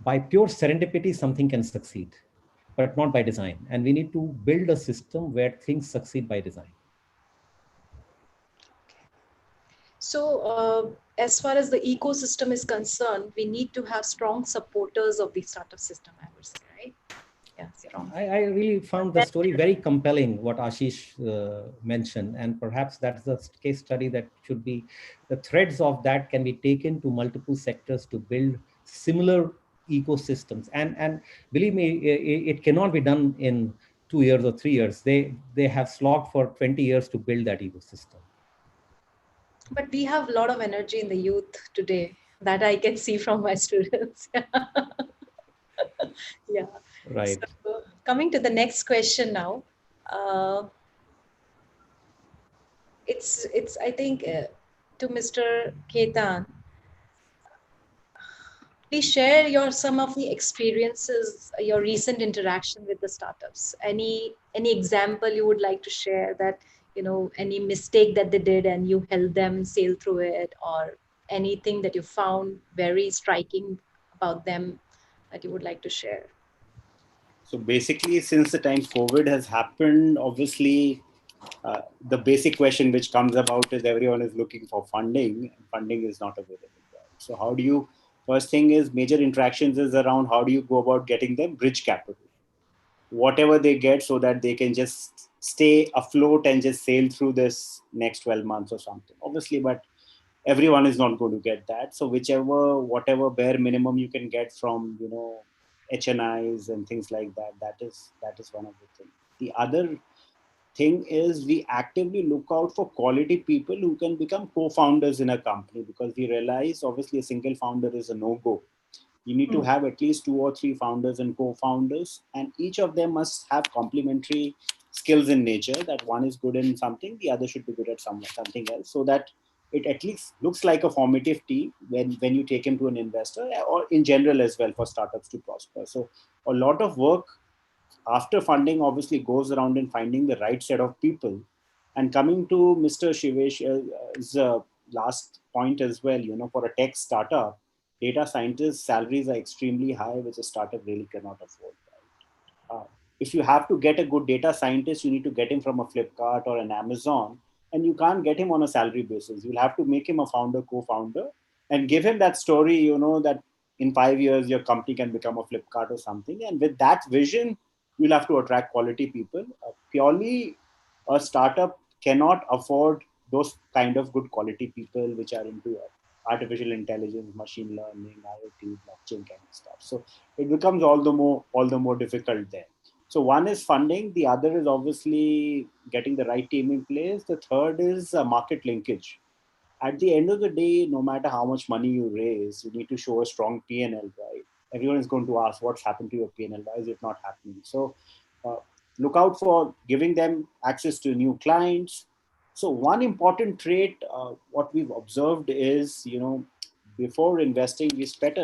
by pure serendipity, something can succeed, but not by design. And we need to build a system where things succeed by design. So, as far as the ecosystem is concerned, we need to have strong supporters of the startup system, I would say, right? Yeah, strong. I really found the story very compelling, what Ashish mentioned. And perhaps that's the case study that should be, the threads of that can be taken to multiple sectors to build similar ecosystems. And believe me, it cannot be done in 2 years or 3 years. They have slogged for 20 years to build that ecosystem. But we have a lot of energy in the youth today that I can see from my students. Yeah. Right. So, coming to the next question now, uh, it's I think to Mr. Ketan, please share your some of the experiences, your recent interaction with the startups. Any example you would like to share that, any mistake that they did and you helped them sail through it, or anything that you found very striking about them that you would like to share? So basically, since the time COVID has happened, obviously, the basic question which comes about is everyone is looking for funding, and funding is not available. Right? So how do you? First thing is major interactions is around how do you go about getting them bridge capital, whatever they get, so that they can just stay afloat and just sail through this next 12 months or something. Obviously, but everyone is not going to get that. So whatever bare minimum you can get from HNIs and things like that, that is one of the things. The other thing is we actively look out for quality people who can become co-founders in a company, because we realize obviously a single founder is a no-go. You need to have at least 2 or 3 founders and co-founders, and each of them must have complementary skills in nature, that one is good in something, the other should be good at something else, so that it at least looks like a formative team when you take him to an investor, or in general as well, for startups to prosper. So a lot of work after funding obviously goes around in finding the right set of people. And coming to Mr. Shivesh's last point as well, for a tech startup, data scientists' salaries are extremely high, which a startup really cannot afford. uh, if you have to get a good data scientist, you need to get him from a Flipkart or an Amazon, and you can't get him on a salary basis. You'll have to make him a founder, co-founder, and give him that story, that in 5 years your company can become a Flipkart or something. And with that vision, you'll have to attract quality people. Purely a startup cannot afford those kind of good quality people which are into artificial intelligence, machine learning, IoT, blockchain kind of stuff. So it becomes all the more difficult there. So one is funding, the other is obviously getting the right team in place, the third is market linkage. At the end of the day, no matter how much money you raise, you need to show a strong P&L, right? Everyone is going to ask what's happened to your P&L, why is it not happening? So uh, look out for giving them access to new clients. So one important trait, what we've observed is, before investing, we spend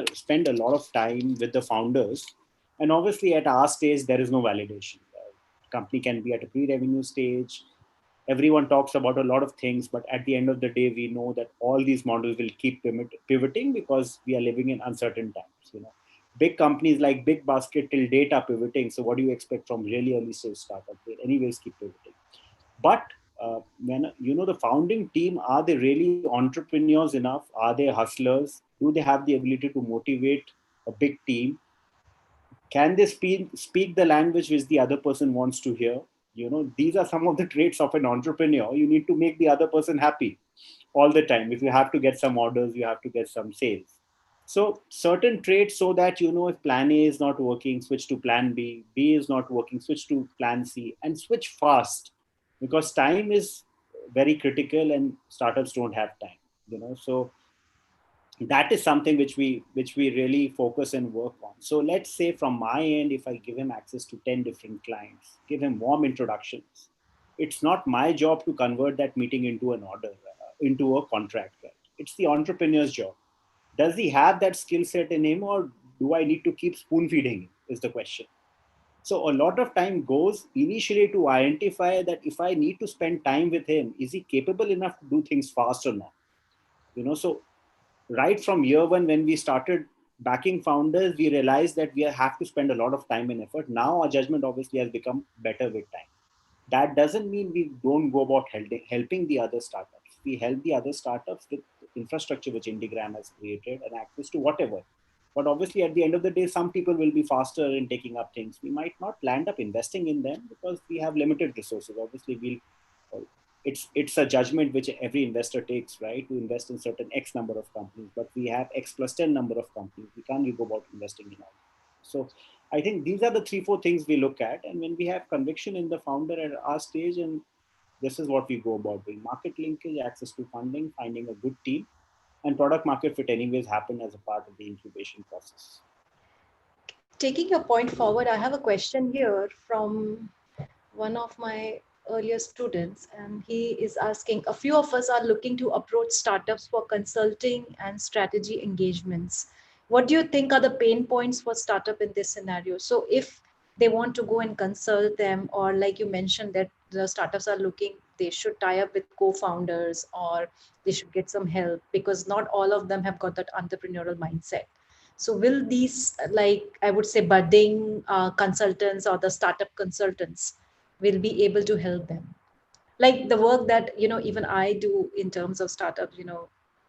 a lot of time with the founders. And obviously at our stage, there is no validation. Company can be at a pre-revenue stage. Everyone talks about a lot of things, but at the end of the day, we know that all these models will keep pivoting because we are living in uncertain times. Big companies like Big Basket till date are pivoting. So what do you expect from really early stage startup? They anyways keep pivoting. But when the founding team, are they really entrepreneurs enough? Are they hustlers? Do they have the ability to motivate a big team? Can they speak the language which the other person wants to hear? These are some of the traits of an entrepreneur. You need to make the other person happy all the time. If you have to get some orders, you have to get some sales. So certain traits, so that if plan A is not working, switch to plan B is not working, switch to plan C, and switch fast, because time is very critical and startups don't have time. So that is something which we really focus and work on. So let's say from my end, if I give him access to 10 different clients, give him warm introductions, it's not my job to convert that meeting into an order, into a contract, right? It's the entrepreneur's job. Does he have that skill set in him, or do I need to keep spoon feeding him, is the question. So a lot of time goes initially to identify that if I need to spend time with him, is he capable enough to do things fast or not? So right from year one, when we started backing founders, we realized that we have to spend a lot of time and effort. Now our judgment obviously has become better with time. That doesn't mean we don't go about helping the other startups. We help the other startups with infrastructure which Indigram has created and access to whatever. But obviously, at the end of the day, some people will be faster in taking up things. We might not land up investing in them because we have limited resources. Obviously, it's a judgment which every investor takes, right? To invest in certain X number of companies, but we have X plus 10 number of companies. We can't go about investing in all. So I think these are the 3-4 things we look at. And when we have conviction in the founder at our stage, and this is what we go about doing: market linkage, access to funding, finding a good team, and product market fit anyways happen as a part of the incubation process. Taking your point forward, I have a question here from one of my earlier students, and he is asking, a few of us are looking to approach startups for consulting and strategy engagements. What do you think are the pain points for startup in this scenario? So if they want to go and consult them, or like you mentioned that the startups are looking, they should tie up with co-founders, or they should get some help, because not all of them have got that entrepreneurial mindset. So will these, like I would say, budding consultants or the startup consultants will be able to help them? Like the work that, even I do in terms of startups,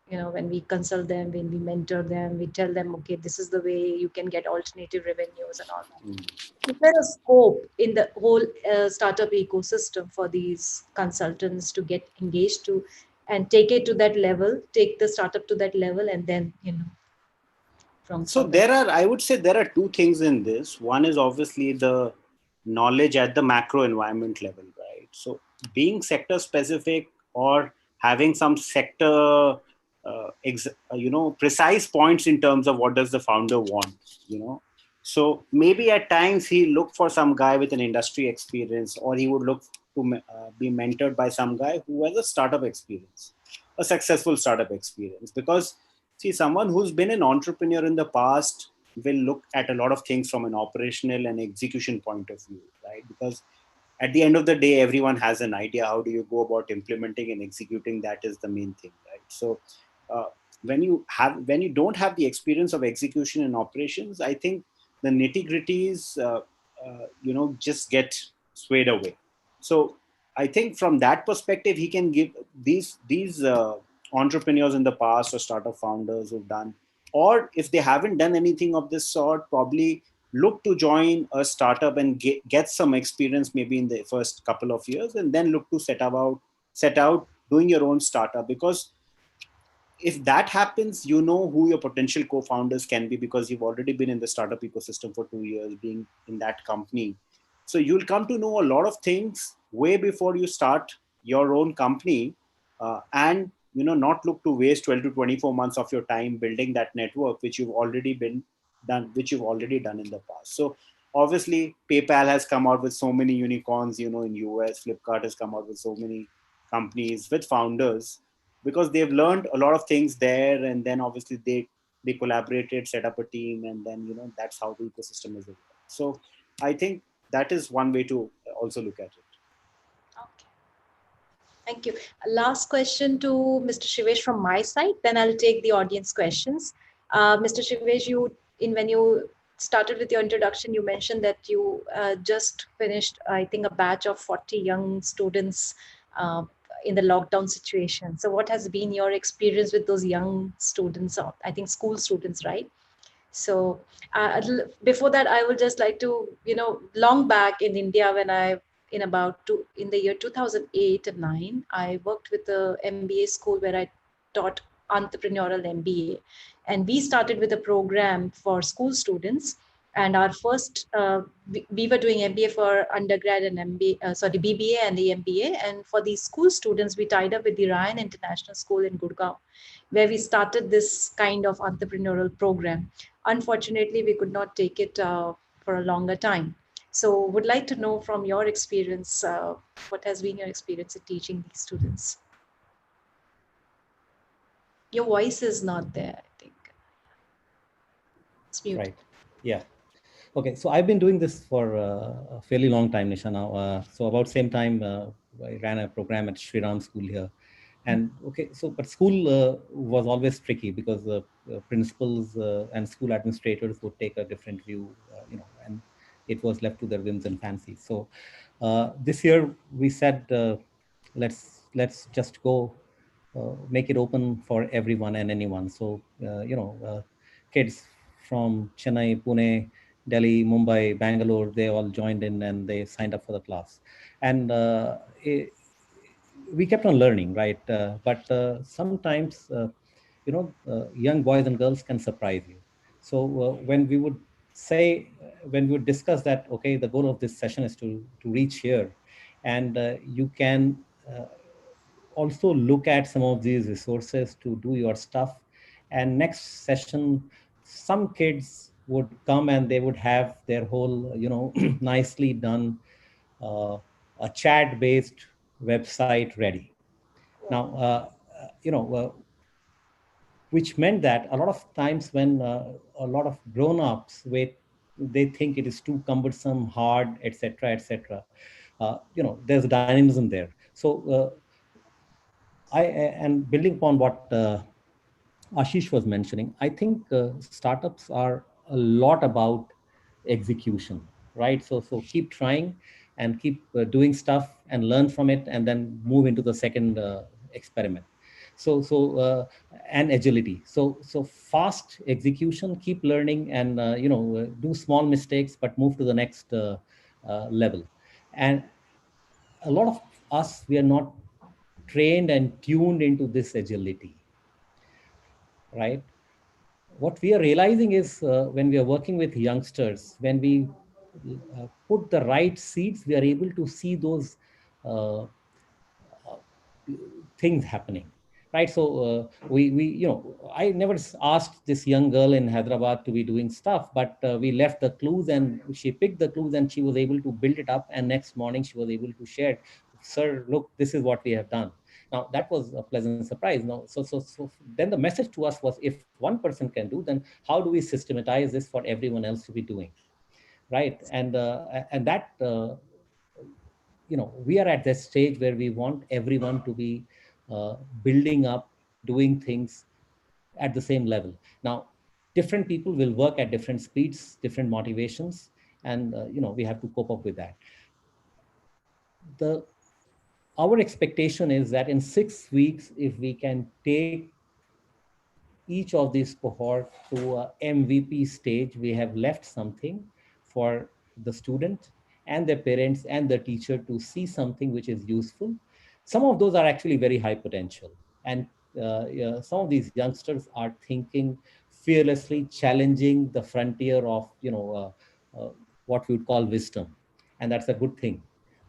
when we consult them, when we mentor them, we tell them, okay, this is the way you can get alternative revenues and all Mm. that. Is there a scope in the whole startup ecosystem for these consultants to get engaged to and take it to that level, take the startup to that level, and then, from So further? I would say there are two things in this. One is obviously the knowledge at the macro environment level, right? So being sector specific, or having some sector, precise points in terms of what does the founder want, you know. So maybe at times he look for some guy with an industry experience, or he would look to be mentored by some guy who has a startup experience. a successful startup experience. Because see, someone who's been an entrepreneur in the past will look at a lot of things from an operational and execution point of view, right? Because at the end of the day, everyone has an idea. How do you go about implementing and executing? That is the main thing, right? So uh, when you don't have the experience of execution and operations, I think the nitty gritties just get swayed away. So I think from that perspective, he can give these entrepreneurs in the past or startup founders who've done, or if they haven't done anything of this sort, probably look to join a startup and get some experience maybe in the first couple of years, and then look to set out doing your own startup. Because if that happens, you know who your potential co-founders can be, because you've already been in the startup ecosystem for 2 years being in that company. So you'll come to know a lot of things way before you start your own company, and not look to waste 12 to 24 months of your time building that network which you've already done in the past. So obviously PayPal has come out with so many unicorns, in US. Flipkart has come out with so many companies with founders, because they've learned a lot of things there, and then obviously they collaborated, set up a team, and then that's how the ecosystem is evolved. So I think that is one way to also look at it. Okay. Thank you. Last question to Mr. Shivesh from my side, then I'll take the audience questions. Mr. Shivesh, when you started with your introduction, you mentioned that you just finished, I think, a batch of 40 young students uh, in the lockdown situation. So what has been your experience with those young students, or I think school students, right? So before that, I would just like to, long back in India, when in the year 2008 and 9, I worked with the MBA school where I taught entrepreneurial MBA. And we started with a program for school students. And our first, we were doing MBA for undergrad and BBA and the MBA. And for the school students, we tied up with the Ryan International School in Gurgaon, where we started this kind of entrepreneurial program. Unfortunately, we could not take it for a longer time. So would like to know from your experience, what has been your experience in teaching these students? Your voice is not there, I think. It's mute. Right. Yeah. Okay. So I've been doing this for a fairly long time, Nisha, now. So about same time, I ran a program at Shri Ram School here. And okay, so but school was always tricky, because principals and school administrators would take a different view, and it was left to their whims and fancies. So this year we said, let's just go make it open for everyone and anyone. So kids from Chennai, Pune, Delhi, Mumbai, Bangalore, they all joined in and they signed up for the class. And we kept on learning, right? But sometimes, young boys and girls can surprise you. So when we would discuss that, okay, the goal of this session is to reach here, and you can also look at some of these resources to do your stuff. And next session, some kids would come and they would have their whole, nicely done uh, a chat based website ready. Now, which meant that a lot of times when a lot of grown-ups wait, they think it is too cumbersome, hard, etc., etc. There's a dynamism there. So and building upon what Ashish was mentioning, I think startups are a lot about execution, right? So keep trying and keep doing stuff and learn from it, and then move into the second experiment. And agility. So fast execution, keep learning, and do small mistakes, but move to the next level. And a lot of us, we are not trained and tuned into this agility, right? What we are realizing is when we are working with youngsters, when we put the right seeds, we are able to see those uh, things happening, right? So we I never asked this young girl in Hyderabad to be doing stuff, but we left the clues and she picked the clues and she was able to build it up, and next morning she was able to share, sir, look, this is what we have done. Now that was a pleasant surprise. Now, so then the message to us was, if one person can do, then how do we systematize this for everyone else to be doing, right? And that we are at that stage where we want everyone to be building up, doing things at the same level. Now, different people will work at different speeds, different motivations, and we have to cope up with that. The Our expectation is that in 6 weeks, if we can take each of these cohort to a MVP stage, we have left something for the student and their parents and the teacher to see something which is useful. Some of those are actually very high potential, and yeah, some of these youngsters are thinking fearlessly, challenging the frontier of what we would call wisdom, and that's a good thing,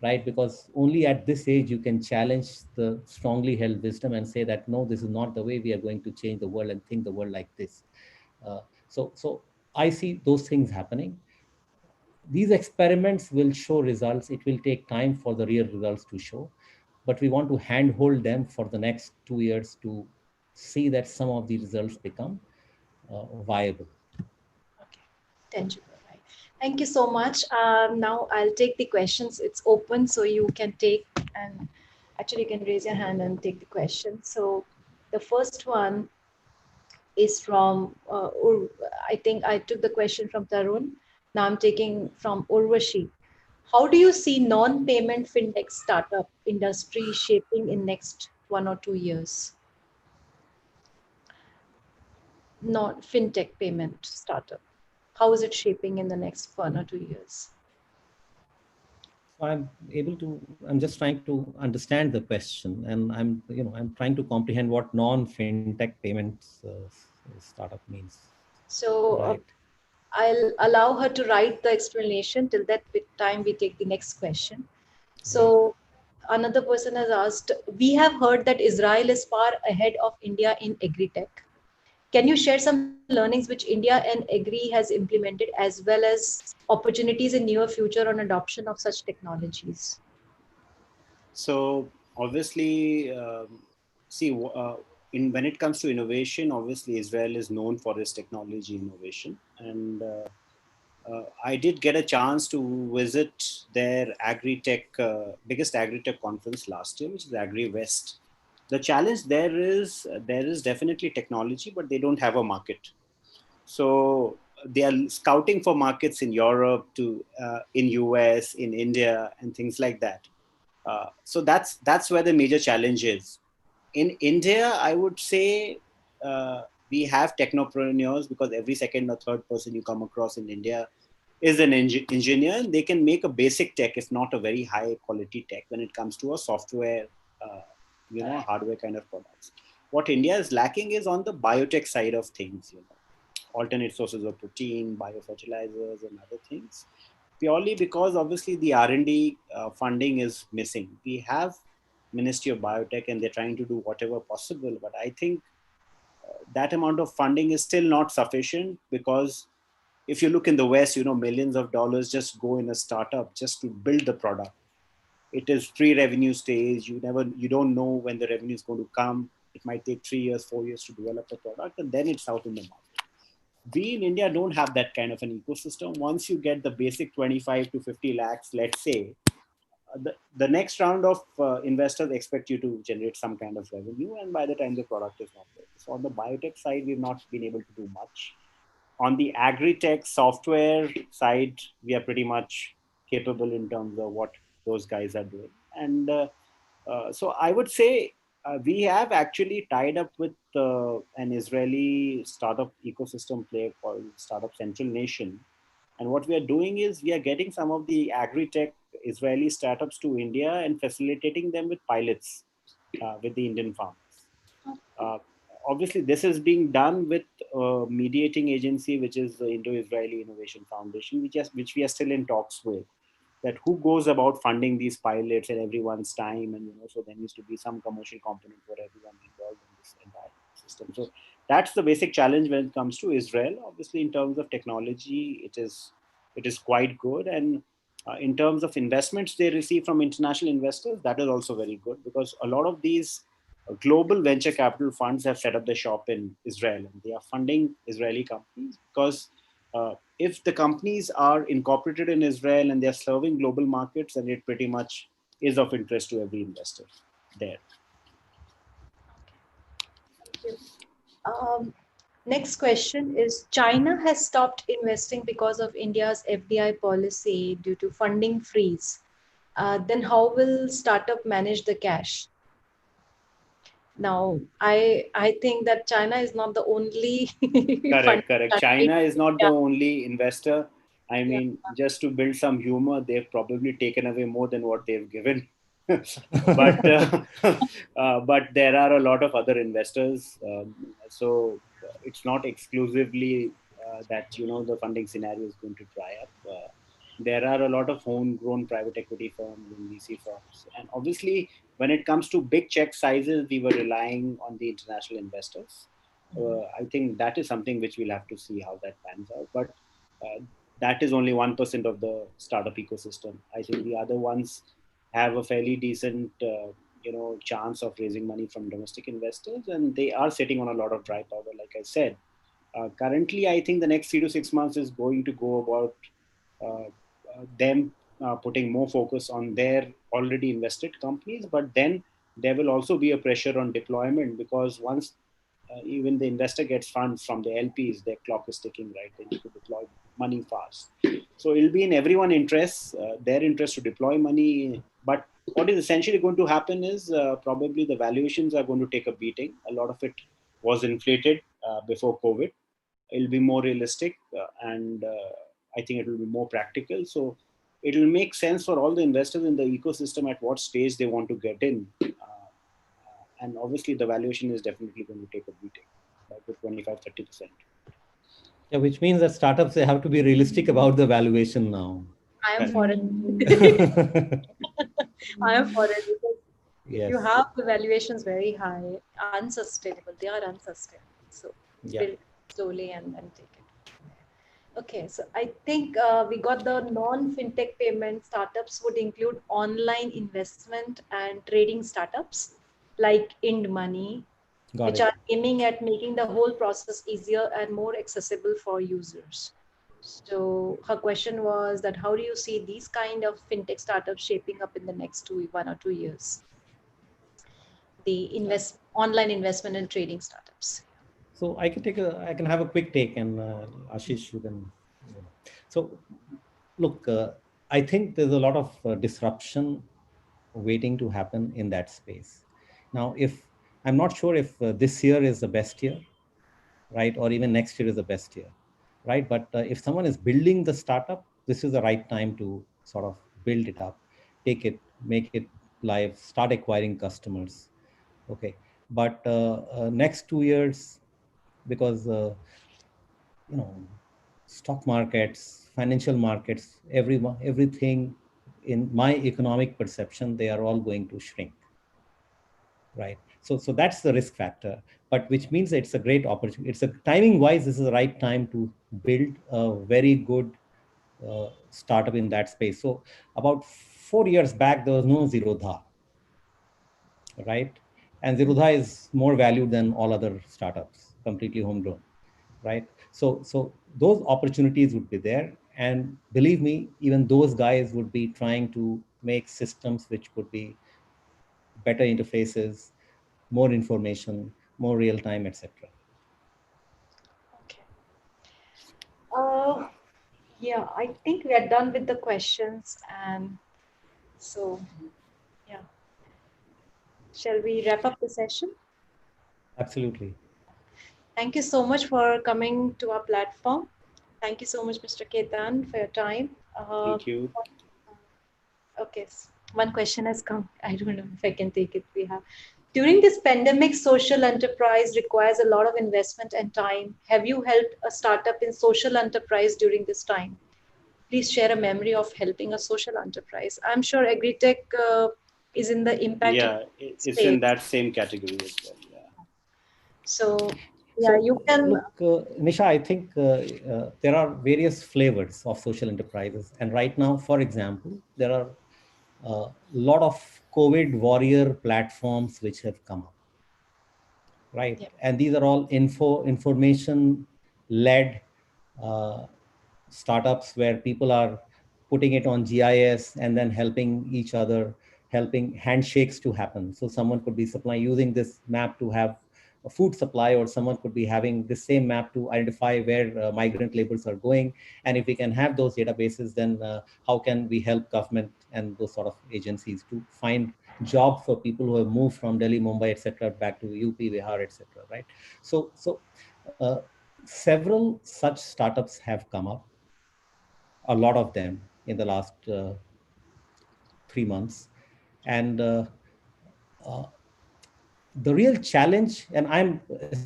right? Because only at this age you can challenge the strongly held wisdom and say that no, this is not the way we are going to change the world and think the world like this. So I see those things happening. These experiments will show results. It will take time for the real results to show, but we want to handhold them for the next 2 years to see that some of the results become viable. Okay, tangible, right. Thank you so much. Now I'll take the questions. It's open, so you can take, and actually you can raise your hand and take the question. So the first one is from, I think I took the question from Tarun. Now I'm taking from Urvashi. How do you see non-payment fintech startup industry shaping in next 1 or 2 years? Not fintech payment startup. How is it shaping in the next 1 or 2 years? So I'm just trying to understand the question, and I'm trying to comprehend what non-fintech payments startup means, So right? I'll allow her to write the explanation. Till that time, we take the next question. Right. So another person has asked, we have heard that Israel is far ahead of India in agri-tech. Can you share some learnings which India and agri has implemented, as well as opportunities in near future on adoption of such technologies? So obviously, see, when it comes to innovation, obviously Israel is known for its technology innovation, and I did get a chance to visit their agri-tech, biggest agri-tech conference last year, which is Agri West. The challenge there is definitely technology, but they don't have a market. So they are scouting for markets in Europe, in US, in India, and things like that. So that's where the major challenge is. In India, I would say we have technopreneurs, because every second or third person you come across in India is an engineer, and they can make a basic tech, if not a very high quality tech, when it comes to a software, hardware kind of products. What India is lacking is on the biotech side of things, alternate sources of protein, biofertilizers, and other things. Purely because obviously the R&D funding is missing. We have Ministry of Biotech, and they're trying to do whatever possible, but I think that amount of funding is still not sufficient, because if you look in the West, millions of dollars just go in a startup just to build the product. It is pre-revenue stage. You don't know when the revenue is going to come. It might take 3 years, 4 years to develop the product, and then it's out in the market. We in India don't have that kind of an ecosystem. Once you get the basic 25 to 50 lakhs, let's say, the next round of investors expect you to generate some kind of revenue, and by the time the product is not there. So on the biotech side, we've not been able to do much. On the agri-tech software side, we are pretty much capable in terms of what those guys are doing. And so I would say we have actually tied up with an Israeli startup ecosystem player called Startup Central Nation. And what we are doing is we are getting some of the agri-tech Israeli startups to India and facilitating them with pilots with the Indian farmers. Uh, Obviously, this is being done with a mediating agency, which is the Indo-Israeli Innovation Foundation, which we are still in talks with. That who goes about funding these pilots at everyone's time, and so there needs to be some commercial component for everyone involved in this entire system. So that's the basic challenge when it comes to Israel. Obviously, in terms of technology, it is quite good, and in terms of investments they receive from international investors, that is also very good, because a lot of these global venture capital funds have set up the shop in Israel, and they are funding Israeli companies because if the companies are incorporated in Israel and they are serving global markets, then it pretty much is of interest to every investor there. Thank you. Next question is, China has stopped investing because of India's FDI policy due to funding freeze. Then how will startup manage the cash? Now, I think that China is not the only fund Correct. country. China is not the Yeah, only investor. I yeah. mean, just to build some humor, they've probably taken away more than what they've given. But there are a lot of other investors. So it's not exclusively that the funding scenario is going to dry up. There are a lot of homegrown private equity firms and VC firms, and obviously, when it comes to big check sizes, we were relying on the international investors. I think that is something which we'll have to see how that pans out. But uh, that is only 1% of the startup ecosystem. I think the other ones have a fairly decent, chance of raising money from domestic investors, and they are sitting on a lot of dry powder. Like I said, currently, I think the next 3 to 6 months is going to go about them putting more focus on their already invested companies, but then there will also be a pressure on deployment because once even the investor gets funds from the LPs, their clock is ticking, right? They need to deploy money fast. So it'll be in everyone's interest, their interest to deploy money. But what is essentially going to happen is probably the valuations are going to take a beating. A lot of it was inflated before COVID. It'll be more realistic and I think it will be more practical. So it will make sense for all the investors in the ecosystem at what stage they want to get in. And obviously the valuation is definitely going to take a beating by 25-30%. Yeah, which means that startups, they have to be realistic about the valuation now. I am Correct. for it. I am for it because if you Yes. have the valuations very high, unsustainable, they are unsustainable. So Yeah. build slowly and then take it. Okay, so I think we got the non-fintech payment startups would include online investment and trading startups like Ind Money, Got which it. are aiming at making the whole process easier and more accessible for users. So her question was that how do you see these kind of fintech startups shaping up in the next 1 or 2 years? The online investment and trading startups. So I can have a quick take, and Ashish, you can. So look, I think there's a lot of disruption waiting to happen in that space. Now, if I'm not sure if this year is the best year, right, or even next year is the best year, right? But if someone is building the startup, this is the right time to sort of build it up, take it, make it live, start acquiring customers. Okay, but next 2 years, because you know, stock markets, financial markets, everything in my economic perception, they are all going to shrink, right? So that's the risk factor, but which means it's a great opportunity. It's a timing wise, this is the right time to build a very good startup in that space. So about 4 years back, there was no Zerodha, right? And Zerodha is more valued than all other startups, completely homegrown, right? So those opportunities would be there, and believe me, even those guys would be trying to make systems which would be better interfaces, more information, more real time, etc. Okay. Uh, yeah, I think we are done with the questions. And so, yeah, shall we wrap up the session? Absolutely. Thank you so much for coming to our platform. Thank you so much, Mr. Ketan, for your time. Thank you. Okay, one question has come. I don't know if I can take it. We have. During this pandemic, social enterprise requires a lot of investment and time. Have you helped a startup in social enterprise during this time? Please share a memory of helping a social enterprise. I'm sure agritech is in the impact Yeah, it's in space. that same category as well. Yeah. So, yeah, So you can. look, Nisha, I think there are various flavors of social enterprises, and right now, for example, there are a lot of COVID warrior platforms which have come up. right? Yep. And these are all information led uh, startups where people are putting it on GIS and then helping each other, helping handshakes to happen. So someone could be supplying using this map to have a food supply, or someone could be having the same map to identify where migrant labels are going. And if we can have those databases, then how can we help government and those sort of agencies to find job for people who have moved from Delhi, Mumbai, etc., back to UP, Bihar, etc. Right? So several such startups have come up, a lot of them in the last 3 months, and uh, the real challenge, and I'm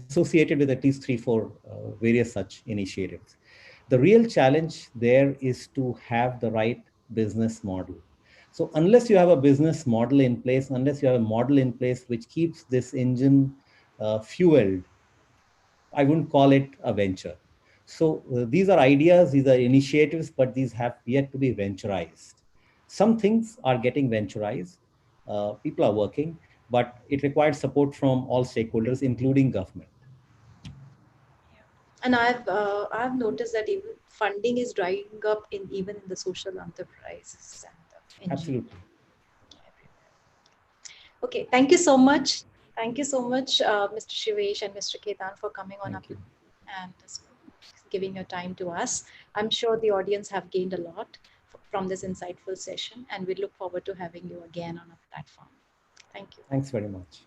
associated with at least three, four various such initiatives. The real challenge there is to have the right business model. So unless you have a business model in place, unless you have a model in place which keeps this engine fueled, I wouldn't call it a venture. So these are ideas, these are initiatives, but these have yet to be venturized. Some things are getting venturized. People are working, but it requires support from all stakeholders, including government. Yeah. And I've noticed that even funding is drying up in even in the social enterprises and NGO Absolutely. everywhere. Okay, thank you so much. Thank you so much, Mr. Shivesh and Mr. Ketan, for coming on up Thank you. and giving your time to us. I'm sure the audience have gained a lot from this insightful session, and we look forward to having you again on our platform. Thank you. Thanks very much.